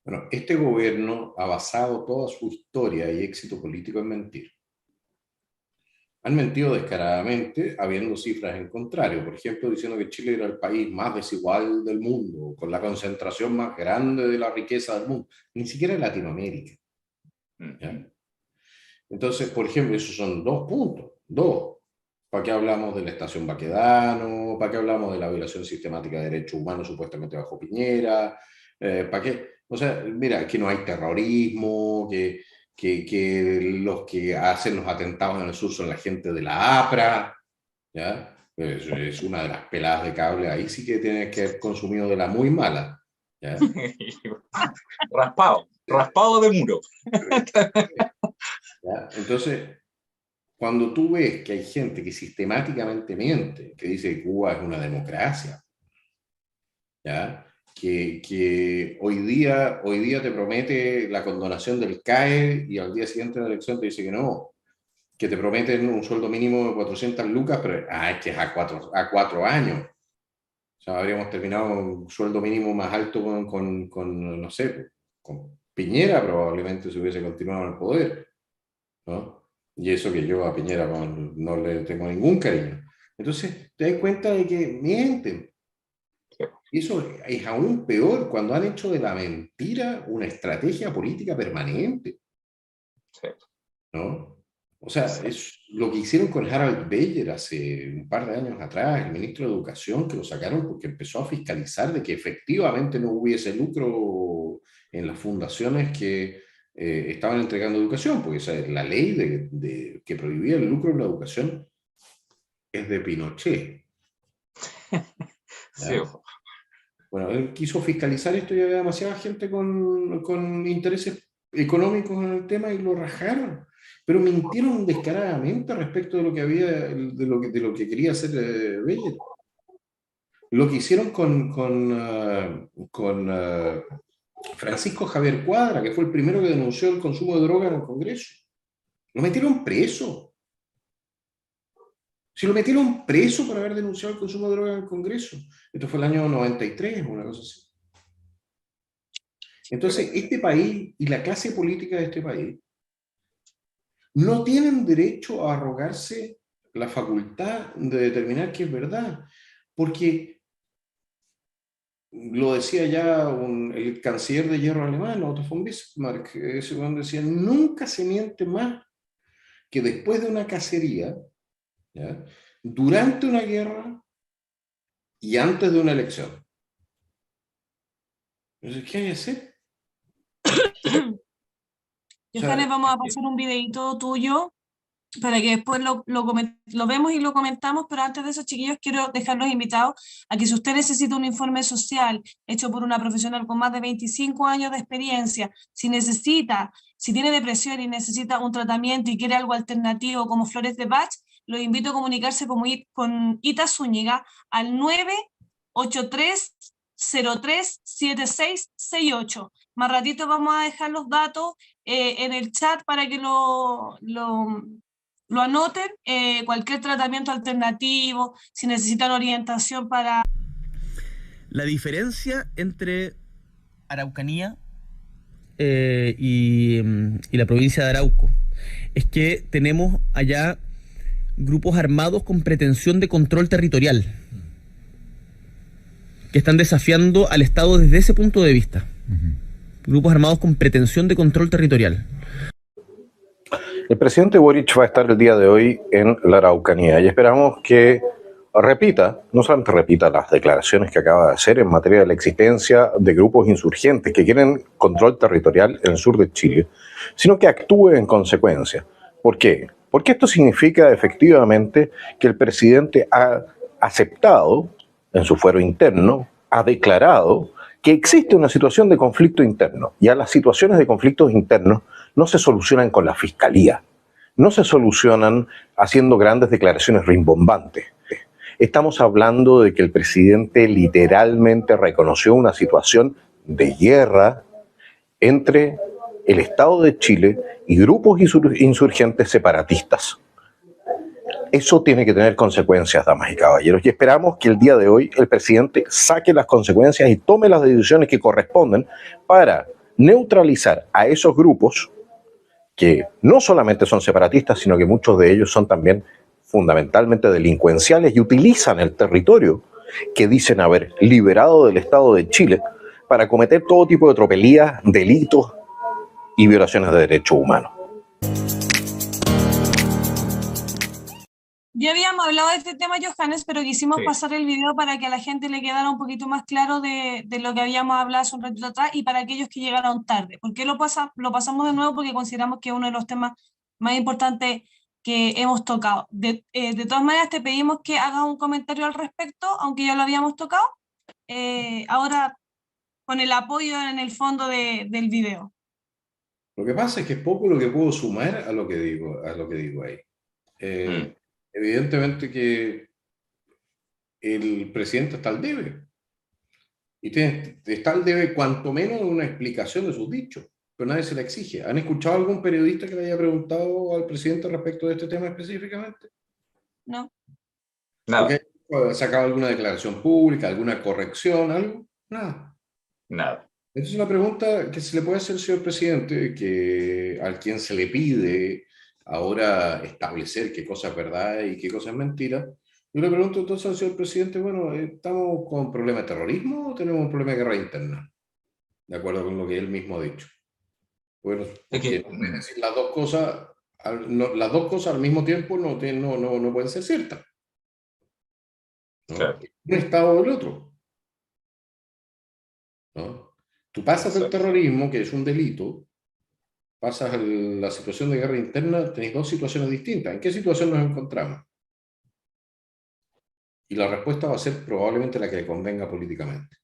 Bueno, este gobierno ha basado toda su historia y éxito político en mentir. Han mentido descaradamente, habiendo cifras en contrario. Por ejemplo, diciendo que Chile era el país más desigual del mundo, con la concentración más grande de la riqueza del mundo. Ni siquiera en Latinoamérica. ¿Ya? Entonces, por ejemplo, esos son 2 puntos. 2. ¿Para qué hablamos de la estación Baquedano? ¿Para qué hablamos de la violación sistemática de derechos humanos supuestamente bajo Piñera? ¿Para qué? O sea, mira, que no hay terrorismo, que los que hacen los atentados en el sur son la gente de la APRA, ¿ya? Es una de las peladas de cable, ahí sí que tienes que haber consumido de la muy mala, ¿ya? Raspado de muro. ¿Ya? Entonces, cuando tú ves que hay gente que sistemáticamente miente, que dice que Cuba es una democracia, ¿ya? que hoy día te promete la condonación del CAE y al día siguiente de la elección te dice que no, que te prometen un sueldo mínimo de 400 lucas, pero es que es a 4 años. O sea, habríamos terminado un sueldo mínimo más alto con no sé, con Piñera probablemente si hubiese continuado en el poder, ¿no? Y eso que yo a Piñera no le tengo ningún cariño. Entonces, te das cuenta de que mienten. Y eso es aún peor cuando han hecho de la mentira una estrategia política permanente, ¿no? O sea, es lo que hicieron con Harald Beyer hace un par de años atrás, el ministro de Educación, que lo sacaron porque empezó a fiscalizar de que efectivamente no hubiese lucro en las fundaciones que estaban entregando educación, porque esa es la ley que prohibía el lucro en la educación es de Pinochet. Sí. Bueno, él quiso fiscalizar esto y había demasiada gente con intereses económicos en el tema y lo rajaron. Pero mintieron descaradamente respecto de lo que había, de lo que quería hacer Beyer. Lo que hicieron con Francisco Javier Cuadra, que fue el primero que denunció el consumo de droga en el Congreso. Lo metieron preso. Si lo metieron preso por haber denunciado el consumo de droga en el Congreso. Esto fue el año 93, una cosa así. Entonces, este país y la clase política de este país no tienen derecho a arrogarse la facultad de determinar qué es verdad, porque lo decía ya el canciller de hierro alemán, Otto von Bismarck, ese cuando decía, nunca se miente más que después de una cacería, ¿ya?, durante una guerra y antes de una elección. Entonces, ¿qué hay que hacer? Johannes, vamos a pasar un videito tuyo para que después lo vemos y lo comentamos, pero antes de eso, chiquillos, quiero dejarlos invitados a que si usted necesita un informe social hecho por una profesional con más de 25 años de experiencia, si tiene depresión y necesita un tratamiento y quiere algo alternativo como Flores de Bach, los invito a comunicarse con Ita Zúñiga al 983-03-7668. Más ratito vamos a dejar los datos en el chat para que lo anoten, cualquier tratamiento alternativo, si necesitan orientación para... La diferencia entre Araucanía y la provincia de Arauco es que tenemos allá grupos armados con pretensión de control territorial que están desafiando al Estado desde ese punto de vista. Grupos armados con pretensión de control territorial. El presidente Boric va a estar el día de hoy en la Araucanía y esperamos que no solamente repita las declaraciones que acaba de hacer en materia de la existencia de grupos insurgentes que quieren control territorial en el sur de Chile, sino que actúe en consecuencia. ¿Por qué? Porque esto significa efectivamente que el presidente ha aceptado en su fuero interno, ha declarado que existe una situación de conflicto interno. Y a las situaciones de conflictos internos no se solucionan con la fiscalía, no se solucionan haciendo grandes declaraciones rimbombantes. Estamos hablando de que el presidente literalmente reconoció una situación de guerra entre el Estado de Chile y grupos insurgentes separatistas. Eso tiene que tener consecuencias, damas y caballeros, y esperamos que el día de hoy el presidente saque las consecuencias y tome las decisiones que corresponden para neutralizar a esos grupos que no solamente son separatistas, sino que muchos de ellos son también fundamentalmente delincuenciales y utilizan el territorio que dicen haber liberado del Estado de Chile para cometer todo tipo de tropelías, delitos y violaciones de derechos humanos. Ya habíamos hablado de este tema, Johannes, pero quisimos pasar el video para que a la gente le quedara un poquito más claro de lo que habíamos hablado hace un ratito atrás y para aquellos que llegaron tarde. ¿Por qué lo pasamos de nuevo? Porque consideramos que es uno de los temas más importantes que hemos tocado. De todas maneras, te pedimos que hagas un comentario al respecto, aunque ya lo habíamos tocado. Ahora, con el apoyo en el fondo del video. Lo que pasa es que es poco lo que puedo sumar a lo que digo ahí. Evidentemente que el presidente está al debe. Y está el debe cuanto menos una explicación de sus dichos, pero nadie se la exige. ¿Han escuchado a algún periodista que le haya preguntado al presidente respecto de este tema específicamente? No. Nada. ¿Ha sacado alguna declaración pública, alguna corrección, algo? Nada. Nada. Esa es una pregunta que se le puede hacer al señor presidente, al quien se le pide ahora establecer qué cosa es verdad y qué cosa es mentira. Yo le pregunto entonces al señor presidente, bueno, ¿estamos con un problema de terrorismo o tenemos un problema de guerra interna? De acuerdo con lo que él mismo ha dicho. Bueno, porque es decir, las dos cosas al mismo tiempo no pueden ser ciertas, ¿no? Claro. Un estado o el otro, ¿no? Tú pasas del terrorismo, que es un delito, pasas a la situación de guerra interna, tenéis dos situaciones distintas. ¿En qué situación nos encontramos? Y la respuesta va a ser probablemente la que le convenga políticamente.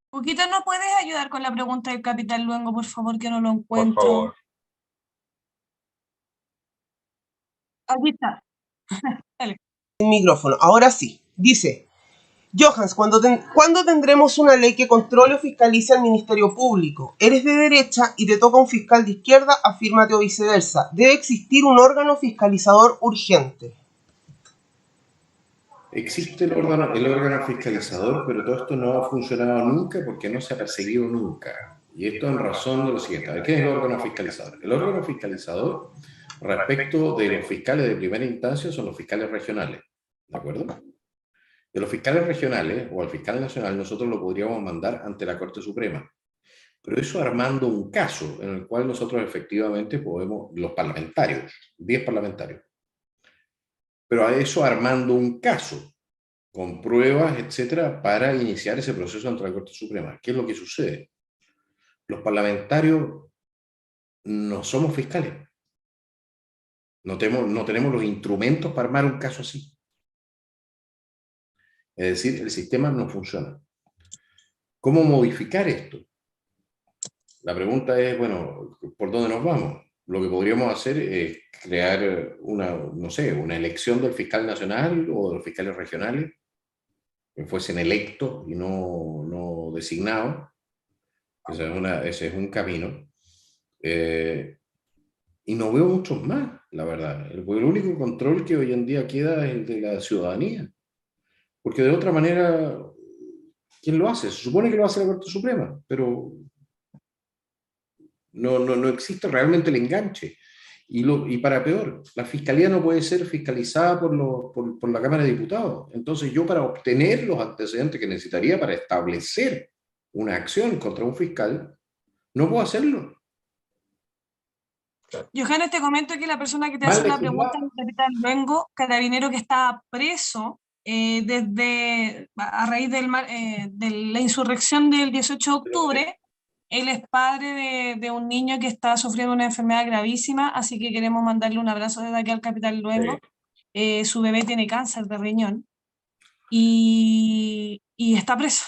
Poquito, ¿no puedes ayudar con la pregunta del capitán Luengo, por favor, que no lo encuentro? Por favor. Aquí está. Dale. El micrófono, ahora sí. Dice, Johans, ¿cuándo tendremos una ley que controle o fiscalice al Ministerio Público? Eres de derecha y te toca un fiscal de izquierda, afírmate o viceversa. Debe existir un órgano fiscalizador urgente. Existe el órgano fiscalizador, pero todo esto no ha funcionado nunca porque no se ha perseguido nunca. Y esto en razón de lo siguiente. ¿Qué es el órgano fiscalizador? El órgano fiscalizador, respecto de los fiscales de primera instancia, son los fiscales regionales. ¿De acuerdo? De los fiscales regionales o al fiscal nacional, nosotros lo podríamos mandar ante la Corte Suprema. Pero eso armando un caso en el cual nosotros efectivamente podemos, los parlamentarios, 10 parlamentarios, pero a eso armando un caso con pruebas, etcétera, para iniciar ese proceso ante la Corte Suprema. ¿Qué es lo que sucede? Los parlamentarios no somos fiscales. No tenemos los instrumentos para armar un caso así. Es decir, el sistema no funciona. ¿Cómo modificar esto? La pregunta es, bueno, ¿por dónde nos vamos? Lo que podríamos hacer es crear una elección del fiscal nacional o de los fiscales regionales, que fuesen electos y no designados. Ese es un camino. Y no veo muchos más, la verdad. El único control que hoy en día queda es el de la ciudadanía. Porque de otra manera, ¿quién lo hace? Se supone que lo hace la Corte Suprema, pero no existe realmente el enganche. Y para peor, la Fiscalía no puede ser fiscalizada por la Cámara de Diputados. Entonces yo, para obtener los antecedentes que necesitaría para establecer una acción contra un fiscal, no puedo hacerlo. Johannes, te comento que la persona que te hace una pregunta es el capitán Luengo, carabinero que está preso a raíz de la insurrección del 18 de octubre. Él es padre de un niño que está sufriendo una enfermedad gravísima, así que queremos mandarle un abrazo desde aquí al capitán Luengo. Sí. Su bebé tiene cáncer de riñón y está preso.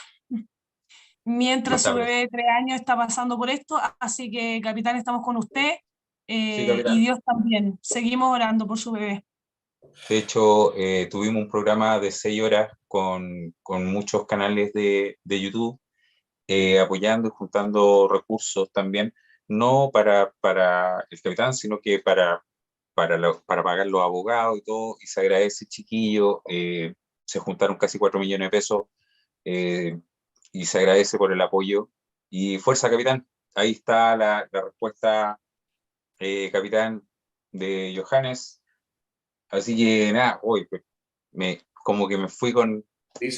Mientras su bebé de 3 años está pasando por esto, así que, capitán, estamos con usted. Sí, y Dios también. Seguimos orando por su bebé. De hecho, tuvimos un programa de 6 horas con muchos canales de YouTube, apoyando y juntando recursos también, no para el capitán, sino que para pagar los abogados y todo, y se agradece, chiquillo. Se juntaron casi 4 millones de pesos, y se agradece por el apoyo. Y fuerza, capitán. Ahí está la respuesta, capitán, de Johannes. Así que nada, hoy como que me fui cuando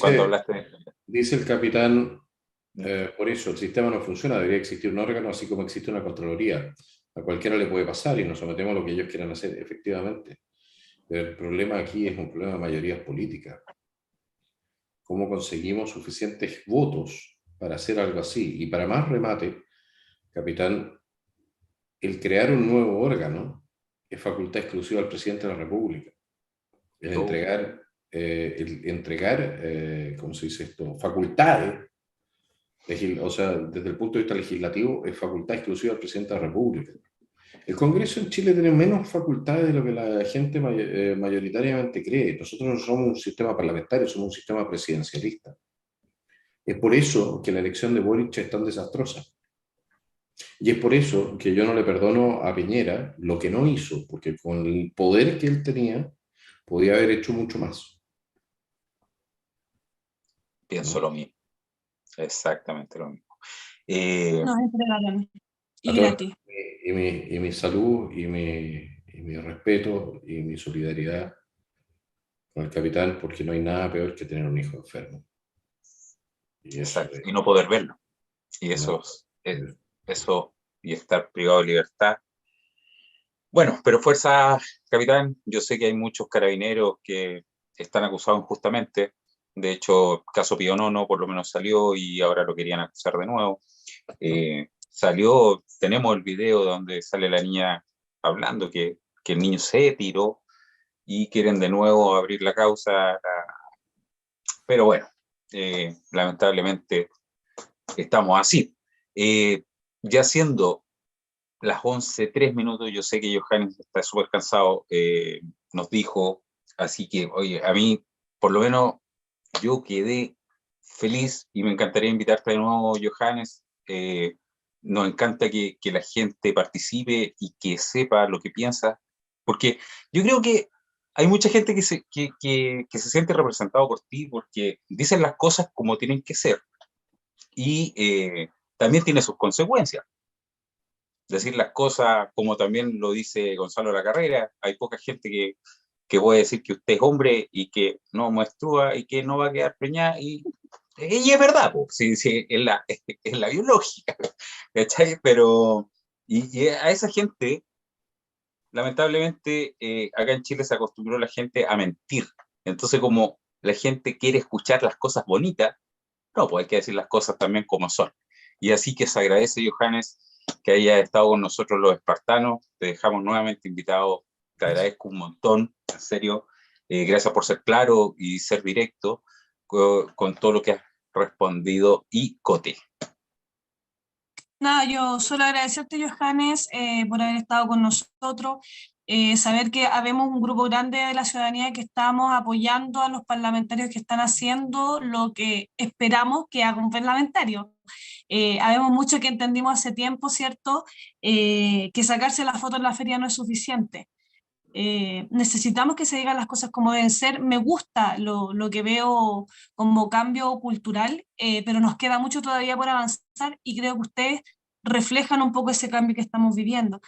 hablaste. Dice el capitán, por eso el sistema no funciona, debería existir un órgano así como existe una Contraloría. A cualquiera le puede pasar y nos sometemos a lo que ellos quieran hacer, efectivamente. Pero el problema aquí es un problema de mayorías políticas. ¿Cómo conseguimos suficientes votos para hacer algo así? Y para más remate, capitán, el crear un nuevo órgano es facultad exclusiva del presidente de la República. El entregar, ¿cómo se dice esto? Facultades, o sea, desde el punto de vista legislativo, es facultad exclusiva del presidente de la República. El Congreso en Chile tiene menos facultades de lo que la gente mayoritariamente cree. Nosotros no somos un sistema parlamentario, somos un sistema presidencialista. Es por eso que la elección de Boric es tan desastrosa. Y es por eso que yo no le perdono a Piñera lo que no hizo, porque con el poder que él tenía, podía haber hecho mucho más. Pienso ¿No? lo mismo, exactamente lo mismo. Nos entregaron. A Y todo gratis. y mi salud y mi respeto y mi solidaridad con el capitán, porque no hay nada peor que tener un hijo enfermo. Y eso Exacto, y no poder verlo. Y no, eso y estar privado de libertad. Bueno, pero fuerza, capitán, yo sé que hay muchos carabineros que están acusados injustamente. De hecho, caso Pionono por lo menos salió y ahora lo querían acusar de nuevo. Salió, tenemos el video donde sale la niña hablando que el niño se tiró y quieren de nuevo abrir la causa. Pero bueno, lamentablemente estamos así. Ya siendo las 11:03, yo sé que Johannes está súper cansado, nos dijo, así que, oye, a mí, por lo menos, yo quedé feliz y me encantaría invitarte de nuevo, Johannes. Nos encanta que la gente participe y que sepa lo que piensa, porque yo creo que hay mucha gente que se siente representado por ti, porque dicen las cosas como tienen que ser y también tiene sus consecuencias. Decir las cosas como también lo dice Gonzalo Lacarrera, hay poca gente que puede decir que usted es hombre y que no menstrua y que no va a quedar preñada y es verdad, po, sí, sí, es la biológica, ¿cachai? Pero y a esa gente, lamentablemente, acá en Chile se acostumbró la gente a mentir. Entonces, como la gente quiere escuchar las cosas bonitas, no, pues hay que decir las cosas también como son. Y así que se agradece, Johannes, que haya estado con nosotros los espartanos. Te dejamos nuevamente invitado. Te agradezco un montón, en serio. Gracias por ser claro y ser directo con todo lo que has respondido y Cote. Nada, yo solo agradecerte, Johannes, por haber estado con nosotros, saber que habemos un grupo grande de la ciudadanía que estamos apoyando a los parlamentarios que están haciendo lo que esperamos que haga un parlamentario. Habemos mucho que entendimos hace tiempo, ¿cierto? Que sacarse la foto en la feria no es suficiente. Necesitamos que se digan las cosas como deben ser. Me gusta lo que veo como cambio cultural, pero nos queda mucho todavía por avanzar y creo que ustedes reflejan un poco ese cambio que estamos viviendo.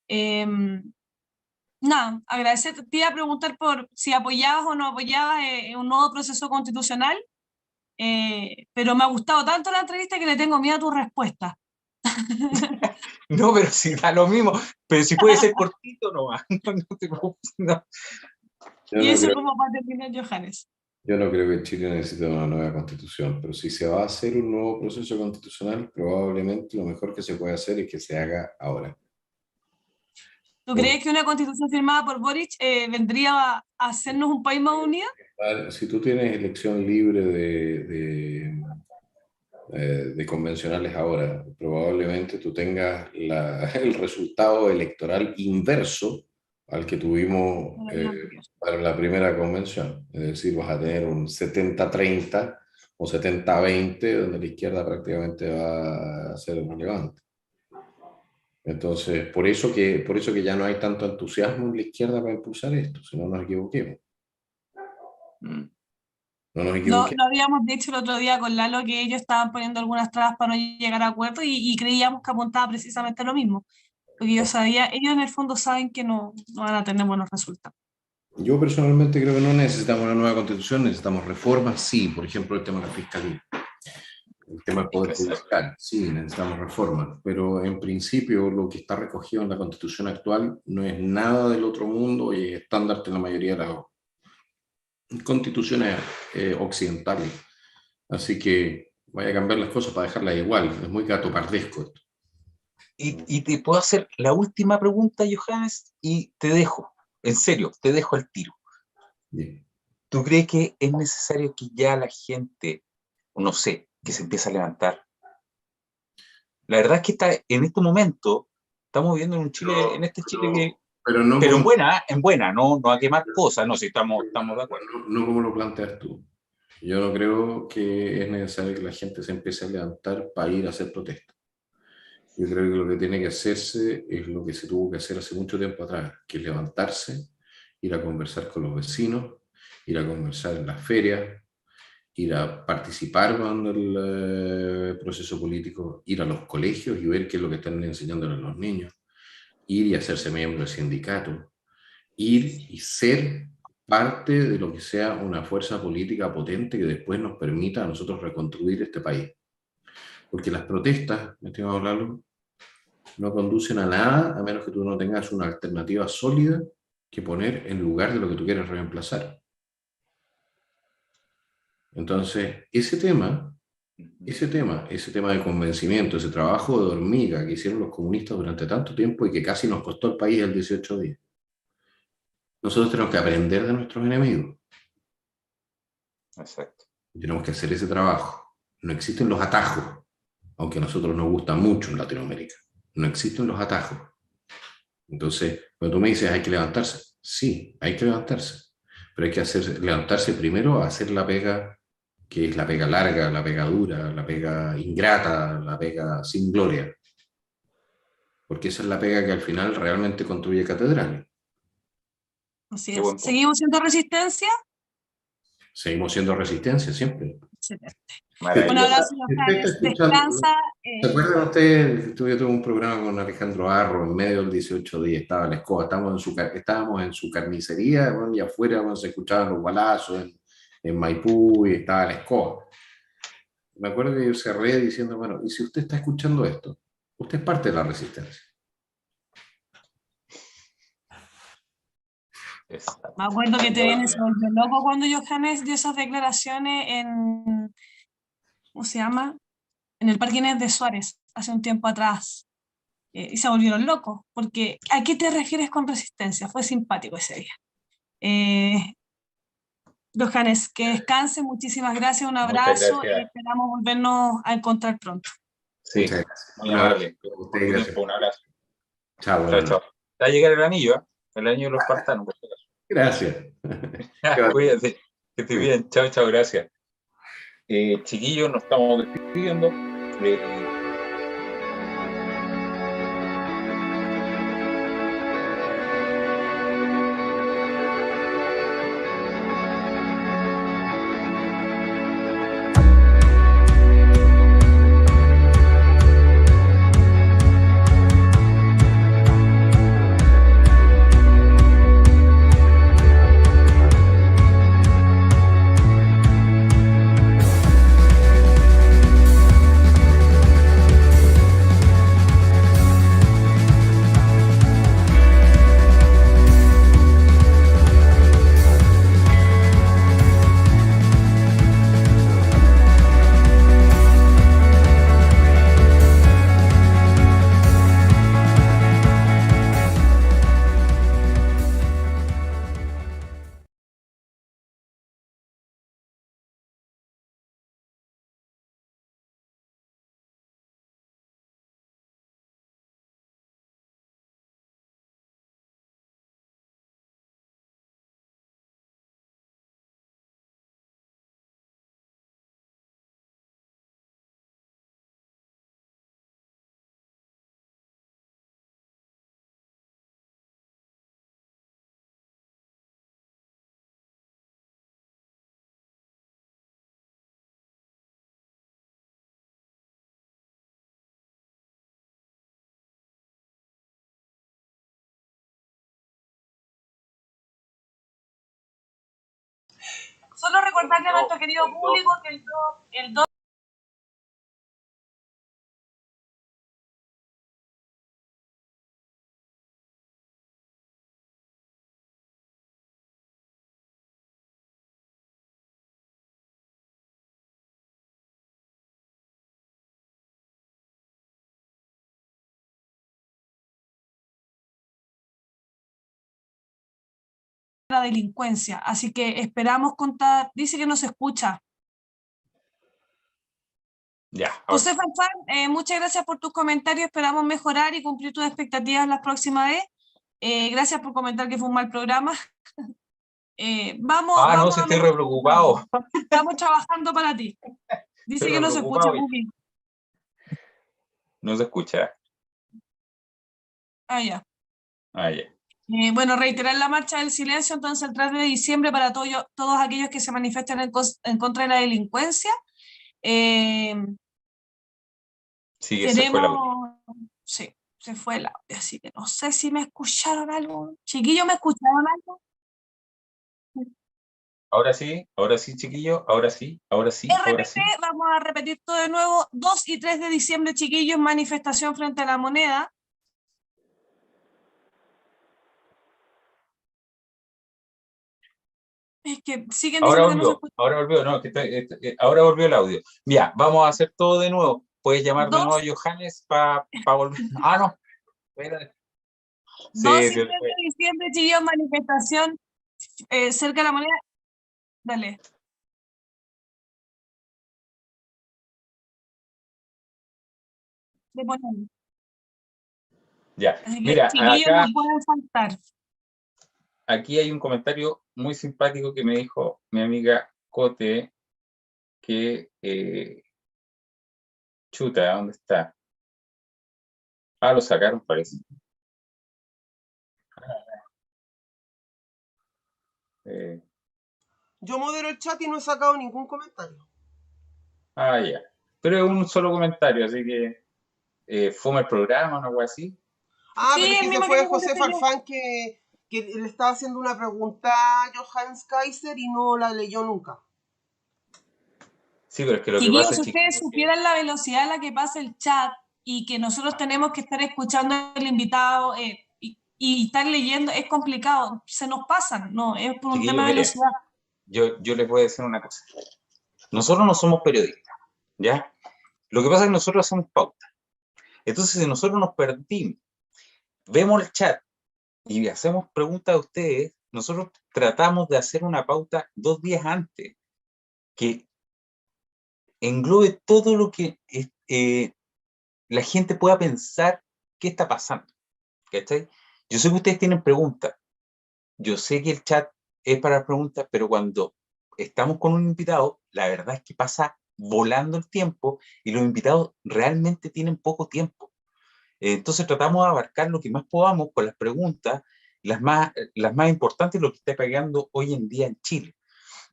Eh, Nada, agradecerte. Te iba a preguntar por si apoyabas o no apoyabas un nuevo proceso constitucional, pero me ha gustado tanto la entrevista que le tengo miedo a tu respuesta. No, pero si da lo mismo. Pero si puede ser cortito, no va. No te preocupes, no. yo Y no eso creo, como para terminar, Johannes. yo no creo que Chile necesite una nueva constitución, pero si se va a hacer un nuevo proceso constitucional, probablemente lo mejor que se puede hacer es que se haga ahora. ¿Tú crees que una constitución firmada por Boric vendría a hacernos un país más unido? Si tú tienes elección libre de convencionales ahora, probablemente tú tengas el resultado electoral inverso al que tuvimos para la primera convención. Es decir, vas a tener un 70-30 o 70-20, donde la izquierda prácticamente va a ser relevante. Entonces, por eso que ya no hay tanto entusiasmo en la izquierda para impulsar esto, si no nos equivoquemos. Mm. No nos No, equivoquemos. no habíamos dicho el otro día con Lalo que ellos estaban poniendo algunas trabas para no llegar a acuerdo y creíamos que apuntaba precisamente a lo mismo. Porque yo sabía, ellos en el fondo saben que no van a tener buenos resultados. Yo personalmente creo que no necesitamos una nueva constitución, necesitamos reformas, sí, por ejemplo, el tema de la fiscalía. El tema del poder judicial, sí, necesitamos reformas, pero en principio lo que está recogido en la constitución actual no es nada del otro mundo y es estándar en la mayoría de las constituciones occidentales. Así que vaya a cambiar las cosas para dejarlas igual, es muy gatopardesco esto. Y te puedo hacer la última pregunta, Johannes, y te dejo, en serio, te dejo al tiro. Bien. ¿Tú crees que es necesario que ya la gente, o no sé, que se empiece a levantar? La verdad es que en este momento estamos viviendo en un Chile, en este Chile que, Pero no pero como, en buena, no a quemar cosas, no, si estamos de acuerdo. no como lo planteas tú. Yo no creo que es necesario que la gente se empiece a levantar para ir a hacer protesta. Yo creo que lo que tiene que hacerse es lo que se tuvo que hacer hace mucho tiempo atrás, que es levantarse, ir a conversar con los vecinos, ir a conversar en las ferias, ir a participar en el proceso político, ir a los colegios y ver qué es lo que están enseñando a los niños, ir y hacerse miembro del sindicato, ir y ser parte de lo que sea una fuerza política potente que después nos permita a nosotros reconstruir este país. Porque las protestas, me estimado hablarlo, no conducen a nada a menos que tú no tengas una alternativa sólida que poner en lugar de lo que tú quieres reemplazar. Entonces, ese tema de convencimiento, ese trabajo de hormiga que hicieron los comunistas durante tanto tiempo y que casi nos costó el país el 18 días, nosotros tenemos que aprender de nuestros enemigos. Exacto. Tenemos que hacer ese trabajo. No existen los atajos, aunque a nosotros nos gusta mucho en Latinoamérica. No existen los atajos. Entonces, cuando tú me dices hay que levantarse, sí, hay que levantarse. Pero hay que levantarse primero a hacer la pega, que es la pega larga, la pega dura, la pega ingrata, la pega sin gloria. Porque esa es la pega que al final realmente construye catedrales. Así Qué es. buen punto. ¿Seguimos siendo resistencia? Seguimos siendo resistencia siempre. Excelente. Un Maravilloso. abrazo, Usted está Johannes. escuchando, Descansa. ¿se acuerdan ustedes? Yo tuve un programa con Alejandro Arro en medio del 18 días, estaba la escoba, estábamos en su carnicería, bueno, y afuera bueno, se escuchaban los balazos en Maipú y estaba la escoba. Me acuerdo que yo cerré diciendo, bueno, y si usted está escuchando esto, usted es parte de la resistencia. Exacto. Me acuerdo que TVN se volvió loco cuando Johannes dio esas declaraciones en, ¿cómo se llama? En el Parque Inés de Suárez, hace un tiempo atrás. Y se volvieron locos, porque ¿a qué te refieres con resistencia? Fue simpático ese día. Johannes, que descanse, muchísimas gracias, un Muchas abrazo gracias. y esperamos volvernos a encontrar pronto. Sí, Muchas gracias. muy Un abrazo amable. a Por usted, tu gracias. tiempo, un abrazo. Chao, Chao, buenas chao. noches. Va a llegar el anillo, ¿eh? El anillo de los espartanos, por si acaso. Gracias. Cuídate, que estés bien. Chao, chao, gracias. Chiquillos, nos estamos despidiendo. Solo recordarle a nuestro querido público que el 2la delincuencia, así que esperamos contar, dice que no se escucha. Ya, ahora José Farfán, muchas gracias por tus comentarios, esperamos mejorar y cumplir tus expectativas la próxima vez. Gracias por comentar que fue un mal programa. Vamos, Ah, no, vamos si a estoy re mejorar. preocupado. Estamos trabajando para ti. Dice Estoy que re no se escucha preocupado. muy bien. No se escucha. Ah, ya. Ah, ya. Bueno, reiterar la marcha del silencio, entonces el 3 de diciembre para todos aquellos que se manifiestan en contra de la delincuencia. Eh, Sí, ese fue el audio. Tenemos, sí, se fue el audio, así que no sé si me escucharon algo. Chiquillos, ¿me escucharon algo? Ahora sí, chiquillo, ahora sí, ahora sí, ahora RPP, sí. vamos a repetir todo de nuevo. 2 y 3 de diciembre, chiquillos, manifestación frente a la moneda. Es que siguen Ahora diciendo que no se volvió, escucha. ahora volvió, no, ahora volvió el audio. Ya, vamos a hacer todo de nuevo. Puedes llamar de nuevo 2, a Johannes para volver. Ah, no, espérate. 2 Sí, y sí, 3 de diciembre, chiquillos, manifestación cerca de la moneda. Dale. De poner. ya. Así que, Mira, chiquillos, acá, no pueden faltar. aquí hay un comentario muy simpático que me dijo mi amiga Cote, que, chuta, ¿dónde está? Ah, lo sacaron, parece. Eh, Yo modero el chat y no he sacado ningún comentario. ya. Pero es un solo comentario, así que fome el programa, una cosa así. Ah, Sí, pero es el que se mismo que fue me José contesté yo. Farfán que le estaba haciendo una pregunta a Johannes Kaiser y no la leyó nunca. Sí, pero es que lo que Chiquillos, pasa, si ustedes chiquillos, que supieran la velocidad a la que pasa el chat y que nosotros tenemos que estar escuchando al invitado y estar leyendo, es complicado. Se nos pasan, no, es por un chiquillos, tema de mire, velocidad. yo les voy a decir una cosa. Nosotros no somos periodistas, ¿ya? Lo que pasa es que nosotros hacemos pauta. Entonces, si nosotros nos perdimos, vemos el chat y hacemos preguntas a ustedes, nosotros tratamos de hacer una pauta 2 días antes, que englobe todo lo que la gente pueda pensar qué está pasando. ¿Cachai? Yo sé que ustedes tienen preguntas, yo sé que el chat es para preguntas, pero cuando estamos con un invitado, la verdad es que pasa volando el tiempo y los invitados realmente tienen poco tiempo. Entonces tratamos de abarcar lo que más podamos con las preguntas, las más importantes, lo que está pegando hoy en día en Chile.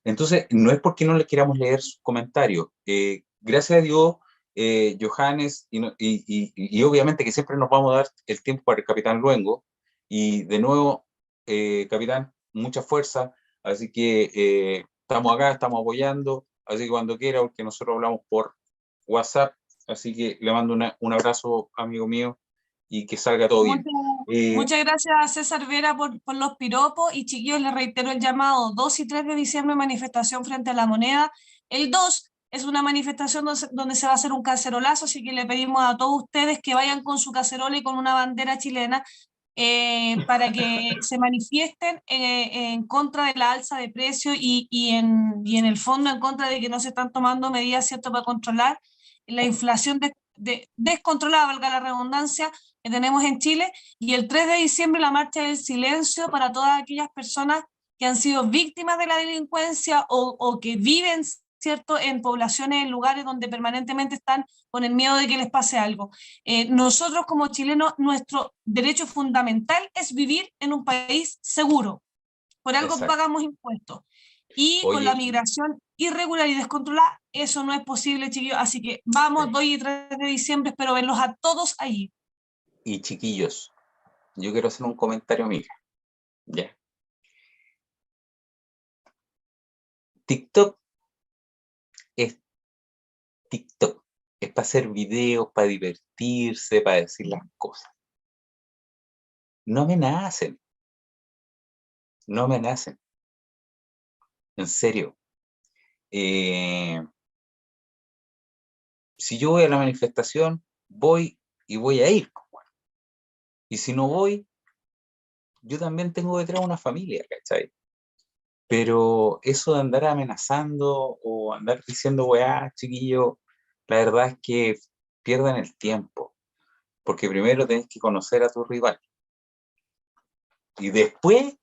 Entonces, no es porque no le queramos leer sus comentarios. Gracias a Dios, Johannes, y obviamente que siempre nos vamos a dar el tiempo para el Capitán Luengo. Y de nuevo, Capitán, mucha fuerza. Así que estamos acá, estamos apoyando. Así que cuando quiera, porque nosotros hablamos por WhatsApp. Así que le mando un abrazo, amigo mío, y que salga todo bien. Muchas, muchas gracias a César Vera por los piropos y chiquillos, les reitero el llamado 2 y 3 de diciembre, manifestación frente a la moneda. El 2 es una manifestación donde se va a hacer un cacerolazo, así que le pedimos a todos ustedes que vayan con su cacerola y con una bandera chilena para que se manifiesten en contra de la alza de precios y en el fondo en contra de que no se están tomando medidas, ¿cierto?, para controlar la inflación descontrolada, valga la redundancia, que tenemos en Chile. Y el 3 de diciembre la marcha del silencio para todas aquellas personas que han sido víctimas de la delincuencia o que viven, ¿cierto?, en poblaciones, en lugares donde permanentemente están con el miedo de que les pase algo. Nosotros como chilenos, nuestro derecho fundamental es vivir en un país seguro. Por algo Exacto. pagamos impuestos. Y con la Oye, migración irregular y descontrolada, eso no es posible, chiquillos. Así que vamos, 2 y 3 de diciembre, espero verlos a todos allí. y chiquillos, yo quiero hacer un comentario, amiga. Ya. TikTok es TikTok. Es para hacer videos, para divertirse, para decir las cosas. No me nacen. No me nacen. En serio. Si yo voy a la manifestación, voy y voy a ir. Y si no voy, yo también tengo detrás una familia, ¿cachai? Pero eso de andar amenazando o andar diciendo, weá, chiquillo, la verdad es que pierden el tiempo. Porque primero tenés que conocer a tu rival. Y después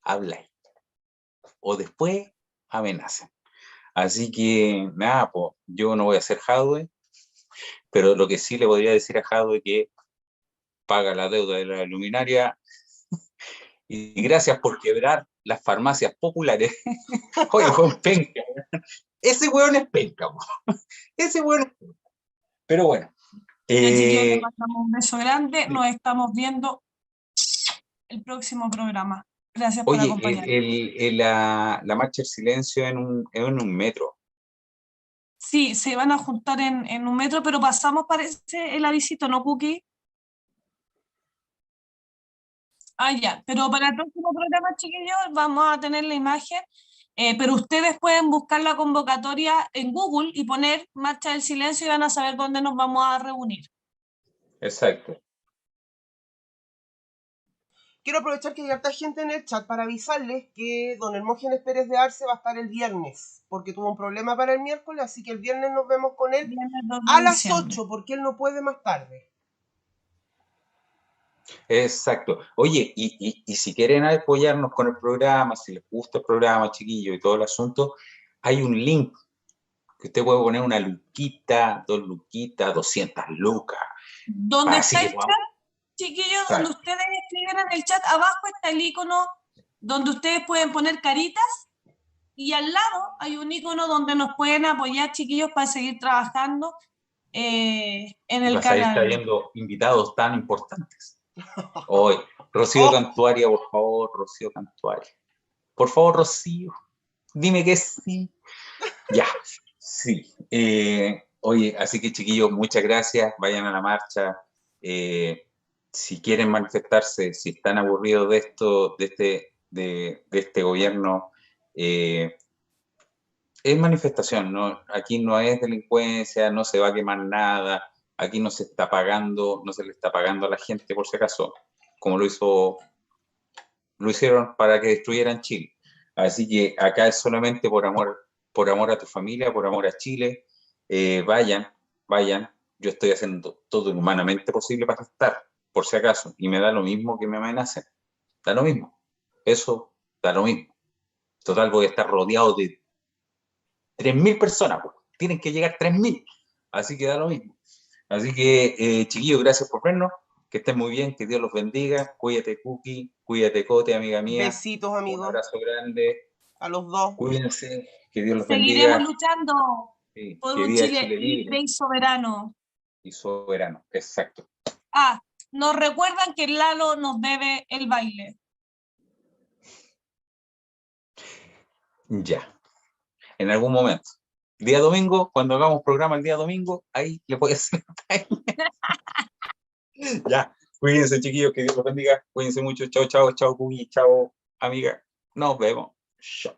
habláis. o después amenacen. Así que, nada, pues, yo no voy a ser Jadwe, pero lo que sí le podría decir a Jadwe que paga la deuda de la luminaria y gracias por quebrar las farmacias populares. Oye, fue un penca. Ese hueón es penca, po. Ese hueón es penca. Pero bueno. Ya, chiquillos, les mandamos un beso grande. Nos estamos viendo el próximo programa. Gracias por Oye, acompañarnos. la marcha del silencio en un metro. Sí, se van a juntar en un metro, pero pasamos, parece, el avisito, ¿no, Cookie? Ah, ya, pero para el próximo programa, chiquillos, vamos a tener la imagen, pero ustedes pueden buscar la convocatoria en Google y poner Marcha del Silencio y van a saber dónde nos vamos a reunir. Exacto. Quiero aprovechar que hay harta gente en el chat para avisarles que don Hermógenes Pérez de Arce va a estar el viernes, porque tuvo un problema para el miércoles, así que el viernes nos vemos con él Viernes 2 de a las diciembre. 8, porque él no puede más tarde. Exacto. Oye, y si quieren apoyarnos con el programa, si les gusta el programa, chiquillos, y todo el asunto, hay un link que usted puede poner una luquita, 2 luquitas, 200 lucas. ¿Dónde Así está que el vamos. chat, chiquillos? Donde ustedes escriben en el chat, abajo está el icono donde ustedes pueden poner caritas y al lado hay un icono donde nos pueden apoyar, chiquillos, para seguir trabajando en el Vas a ir canal. trayendo invitados tan importantes. Hoy, Rocío Cantuaria, por favor, Rocío Cantuaria. Por favor, Rocío, dime que sí. Ya, sí. Oye, así que chiquillos, muchas gracias. Vayan a la marcha. Si quieren manifestarse, si están aburridos de esto, de este gobierno, es manifestación, ¿no? Aquí no es delincuencia, no se va a quemar nada, aquí no se está pagando, no se le está pagando a la gente por si acaso, como lo hicieron para que destruyeran Chile. Así que acá es solamente por amor a tu familia, por amor a Chile. Vayan, yo estoy haciendo todo lo humanamente posible para estar, por si acaso, y me da lo mismo que me amenacen, da lo mismo, eso da lo mismo. Total, voy a estar rodeado de 3.000 personas, pues. Tienen que llegar 3.000, así que da lo mismo. Así que, chiquillos, gracias por vernos, que estén muy bien, que Dios los bendiga, cuídate Cookie, cuídate Cote, amiga mía. Besitos, Un amigos. abrazo grande, A los dos. cuídense, que Dios los Seguiremos bendiga. luchando Sí, por que un viva Chile libre y soberano. y soberano, exacto. Ah, nos recuerdan que Lalo nos debe el baile. Ya, en algún momento. Día domingo, cuando hagamos programa el día domingo, ahí le puedes hacer. Ya, cuídense, chiquillos, que Dios los bendiga. Cuídense mucho. Chao, chao, chao, Cookie, chao, amiga. Nos vemos. Chao.